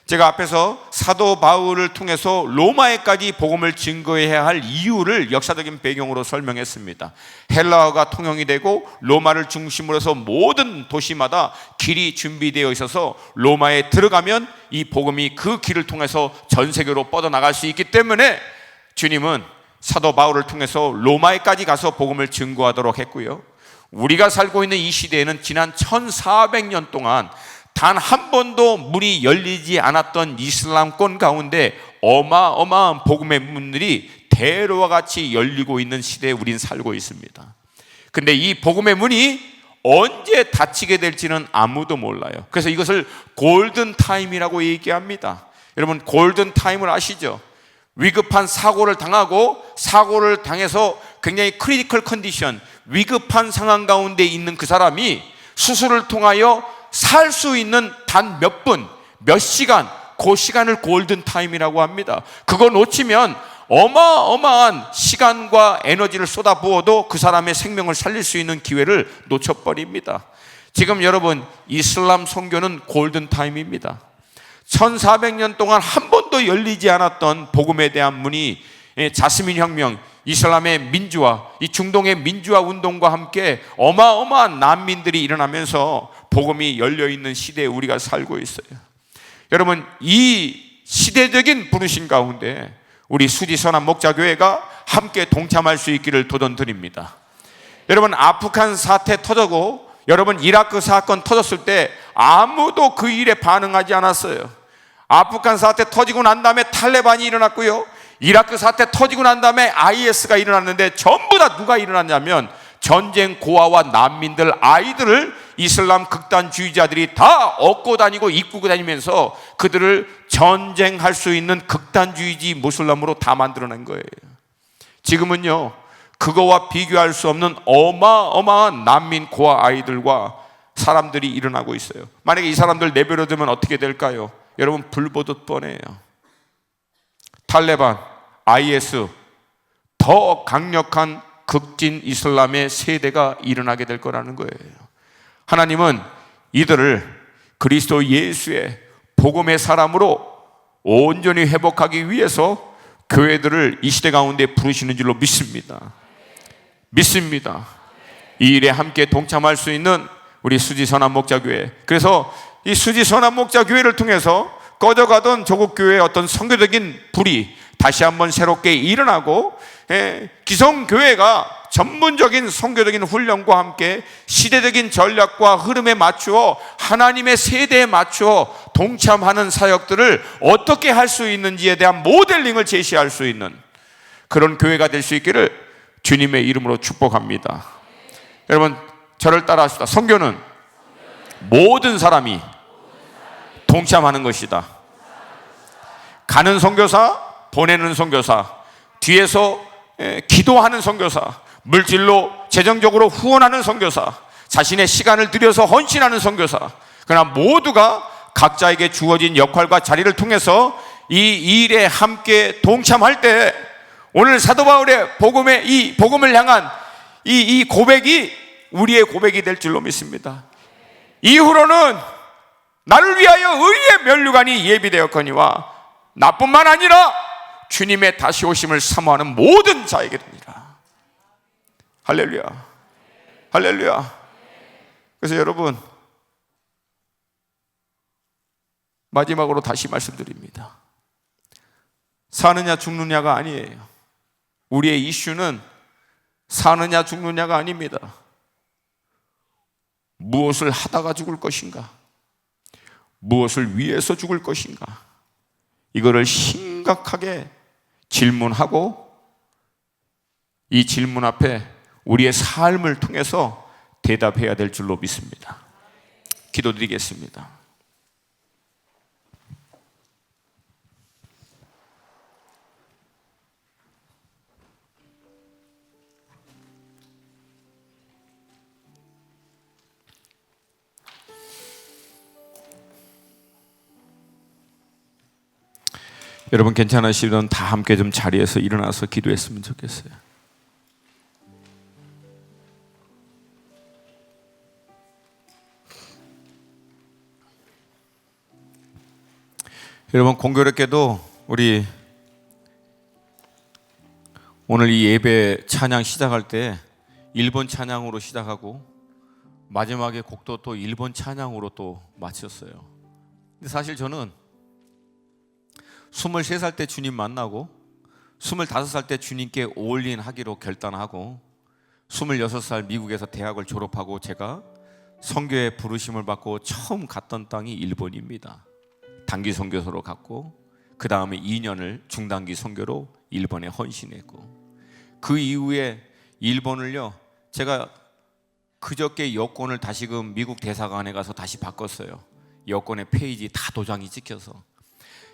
제가 앞에서 사도 바울을 통해서 로마에까지 복음을 증거해야 할 이유를 역사적인 배경으로 설명했습니다. 헬라어가 통용이 되고 로마를 중심으로 해서 모든 도시마다 길이 준비되어 있어서 로마에 들어가면 이 복음이 그 길을 통해서 전 세계로 뻗어나갈 수 있기 때문에 주님은 사도 바울을 통해서 로마에까지 가서 복음을 증거하도록 했고요. 우리가 살고 있는 이 시대에는 지난 1400년 동안 단 한 번도 문이 열리지 않았던 이슬람권 가운데 어마어마한 복음의 문들이 대로와 같이 열리고 있는 시대에 우린 살고 있습니다. 근데 이 복음의 문이 언제 닫히게 될지는 아무도 몰라요. 그래서 이것을 골든타임이라고 얘기합니다. 여러분, 골든타임을 아시죠? 위급한 사고를 당하고 사고를 당해서 굉장히 크리티컬 컨디션, 위급한 상황 가운데 있는 그 사람이 수술을 통하여 살 수 있는 단 몇 분, 몇 시간, 그 시간을 골든타임이라고 합니다. 그거 놓치면 어마어마한 시간과 에너지를 쏟아부어도 그 사람의 생명을 살릴 수 있는 기회를 놓쳐버립니다. 지금 여러분, 이슬람 선교는 골든타임입니다. 1400년 동안 한 번도 열리지 않았던 복음에 대한 문이 자스민 혁명, 이슬람의 민주화, 이 중동의 민주화 운동과 함께 어마어마한 난민들이 일어나면서 복음이 열려있는 시대에 우리가 살고 있어요. 여러분, 이 시대적인 부르심 가운데 우리 수지선한 목자교회가 함께 동참할 수 있기를 도전드립니다. 여러분, 아프간 사태 터졌고 여러분, 이라크 사건 터졌을 때 아무도 그 일에 반응하지 않았어요. 아프간 사태 터지고 난 다음에 탈레반이 일어났고요, 이라크 사태 터지고 난 다음에 IS가 일어났는데 전부 다 누가 일어났냐면 전쟁 고아와 난민들, 아이들을 이슬람 극단주의자들이 다 얻고 다니고 이끌고 다니면서 그들을 전쟁할 수 있는 극단주의지 무슬람으로 다 만들어낸 거예요. 지금은요, 그거와 비교할 수 없는 어마어마한 난민 고아 아이들과 사람들이 일어나고 있어요. 만약에 이 사람들 내버려두면 어떻게 될까요? 여러분, 불 보듯 뻔해요. 탈레반, IS, 더 강력한 극진 이슬람의 세대가 일어나게 될 거라는 거예요. 하나님은 이들을 그리스도 예수의 복음의 사람으로 온전히 회복하기 위해서 교회들을 이 시대 가운데 부르시는 줄로 믿습니다. 이 일에 함께 동참할 수 있는 우리 수지선한 목자교회, 그래서 이 수지선한 목자교회를 통해서 꺼져가던 조국 교회의 어떤 선교적인 불이 다시 한번 새롭게 일어나고, 기성교회가 전문적인 선교적인 훈련과 함께 시대적인 전략과 흐름에 맞추어 하나님의 세대에 맞추어 동참하는 사역들을 어떻게 할 수 있는지에 대한 모델링을 제시할 수 있는 그런 교회가 될 수 있기를 주님의 이름으로 축복합니다. 여러분, 저를 따라하시다. 선교는 모든 사람이 동참하는 것이다. 가는 선교사, 보내는 선교사, 뒤에서 기도하는 선교사, 물질로 재정적으로 후원하는 선교사, 자신의 시간을 들여서 헌신하는 선교사, 그러나 모두가 각자에게 주어진 역할과 자리를 통해서 이 일에 함께 동참할 때 오늘 사도 바울의 이 복음을 향한 이 고백이 우리의 고백이 될 줄로 믿습니다. 이후로는 나를 위하여 의의 면류관이 예비되었거니와 나뿐만 아니라 주님의 다시 오심을 사모하는 모든 자에게 됩니다. 할렐루야, 할렐루야. 그래서 여러분, 마지막으로 다시 말씀드립니다. 사느냐 죽느냐가 아니에요. 우리의 이슈는 사느냐 죽느냐가 아닙니다. 무엇을 하다가 죽을 것인가? 무엇을 위해서 죽을 것인가? 이거를 심각하게 질문하고 이 질문 앞에 우리의 삶을 통해서 대답해야 될 줄로 믿습니다. 기도드리겠습니다. 여러분 괜찮으시면 다 함께 좀 자리에서 일어나서 기도했으면 좋겠어요. 여러분 공교롭게도 우리 오늘 이 예배 찬양 시작할 때 일본 찬양으로 시작하고 마지막에 곡도 또 일본 찬양으로 또 마쳤어요. 근데 사실 저는 23살 때 주님 만나고 25살 때 주님께 올인 하기로 결단하고 26살 미국에서 대학을 졸업하고 제가 선교의 부르심을 받고 처음 갔던 땅이 일본입니다. 단기 선교소로 갔고 그 다음에 2년을 중단기 선교로 일본에 헌신했고 그 이후에 일본을요 제가 그저께 여권을 다시금 미국 대사관에 가서 다시 바꿨어요. 여권의 페이지 다 도장이 찍혀서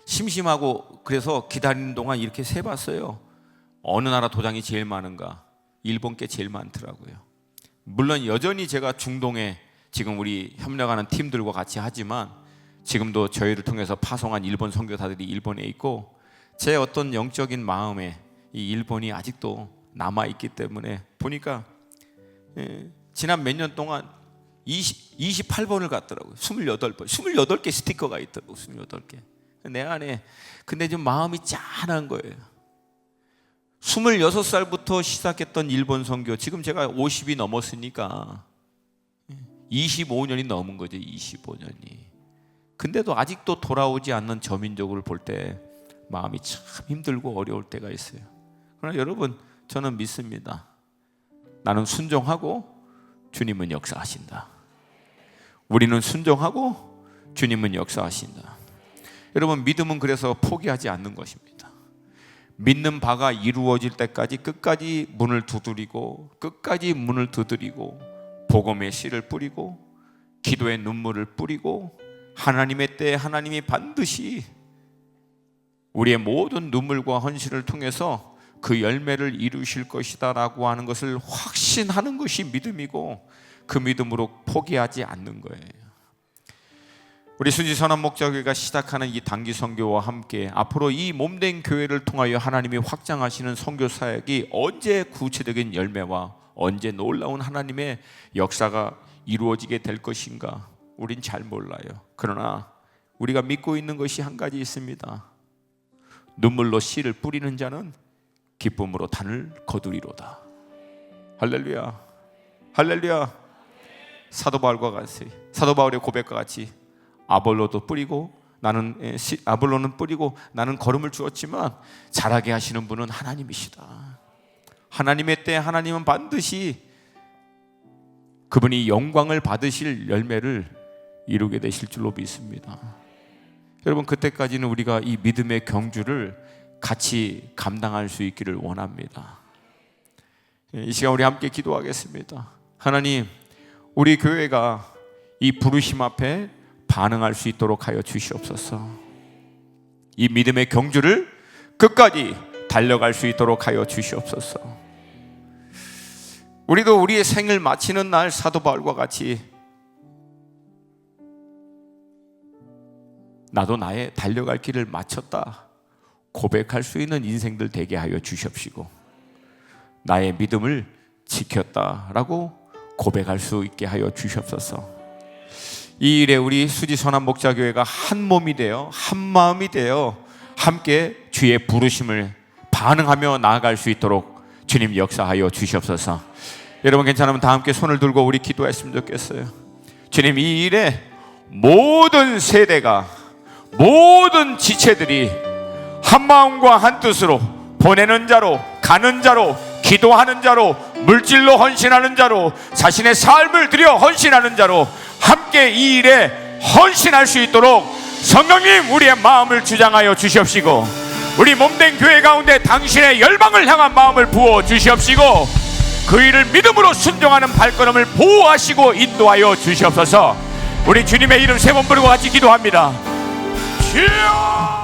심심하고 그래서 기다리는 동안 이렇게 세봤어요. 어느 나라 도장이 제일 많은가? 일본 게 제일 많더라고요. 물론 여전히 제가 중동에 지금 우리 협력하는 팀들과 같이 하지만 지금도 저희를 통해서 파송한 일본 선교사들이 일본에 있고 제 어떤 영적인 마음에 이 일본이 아직도 남아있기 때문에 보니까 지난 몇 년 동안 28번을 갔더라고요. 28번, 28개 스티커가 있더라고요. 28개. 내 안에 근데 좀 마음이 짠한 거예요. 26살부터 시작했던 일본 선교 지금 제가 50이 넘었으니까 25년이 넘은 거죠. 25년이. 근데도 아직도 돌아오지 않는 저민족을 볼 때 마음이 참 힘들고 어려울 때가 있어요. 그러나 여러분 저는 믿습니다. 나는 순종하고 주님은 역사하신다. 우리는 순종하고 주님은 역사하신다. 여러분 믿음은 그래서 포기하지 않는 것입니다. 믿는 바가 이루어질 때까지 끝까지 문을 두드리고 끝까지 문을 두드리고 복음의 씨를 뿌리고 기도의 눈물을 뿌리고 하나님의 때에 하나님이 반드시 우리의 모든 눈물과 헌신을 통해서 그 열매를 이루실 것이다 라고 하는 것을 확신하는 것이 믿음이고 그 믿음으로 포기하지 않는 거예요. 우리 수지선한 목자교회가 시작하는 이 단기 선교와 함께 앞으로 이 몸된 교회를 통하여 하나님이 확장하시는 선교 사역이 언제 구체적인 열매와 언제 놀라운 하나님의 역사가 이루어지게 될 것인가 우린 잘 몰라요. 그러나 우리가 믿고 있는 것이 한 가지 있습니다. 눈물로 씨를 뿌리는 자는 기쁨으로 단을 거두리로다. 할렐루야, 할렐루야. 사도 바울과 같이 사도 바울의 고백과 같이 아볼로도 뿌리고 아볼로는 뿌리고 나는 걸음을 주었지만 자라게 하시는 분은 하나님이시다. 하나님의 때 하나님은 반드시 그분이 영광을 받으실 열매를 이루게 되실 줄로 믿습니다. 여러분 그때까지는 우리가 이 믿음의 경주를 같이 감당할 수 있기를 원합니다. 이 시간 우리 함께 기도하겠습니다. 하나님, 우리 교회가 이 부르심 앞에 반응할 수 있도록 하여 주시옵소서. 이 믿음의 경주를 끝까지 달려갈 수 있도록 하여 주시옵소서. 우리도 우리의 생을 마치는 날 사도 바울과 같이 나도 나의 달려갈 길을 마쳤다, 고백할 수 있는 인생들 되게 하여 주시옵시고, 나의 믿음을 지켰다라고 고백할 수 있게 하여 주시옵소서. 이 일에 우리 수지 선한 목자교회가 한 몸이 되어 한 마음이 되어 함께 주의 부르심을 반응하며 나아갈 수 있도록 주님 역사하여 주시옵소서. 여러분 괜찮으면 다 함께 손을 들고 우리 기도했으면 좋겠어요. 주님, 이 일에 모든 세대가, 모든 지체들이 한 마음과 한 뜻으로, 보내는 자로, 가는 자로, 기도하는 자로, 물질로 헌신하는 자로, 자신의 삶을 들여 헌신하는 자로 함께 이 일에 헌신할 수 있도록 성령님 우리의 마음을 주장하여 주시옵시고, 우리 몸된 교회 가운데 당신의 열방을 향한 마음을 부어 주시옵시고, 그 일을 믿음으로 순종하는 발걸음을 보호하시고 인도하여 주시옵소서. 우리 주님의 이름 세 번 부르고 같이 기도합니다. 주여!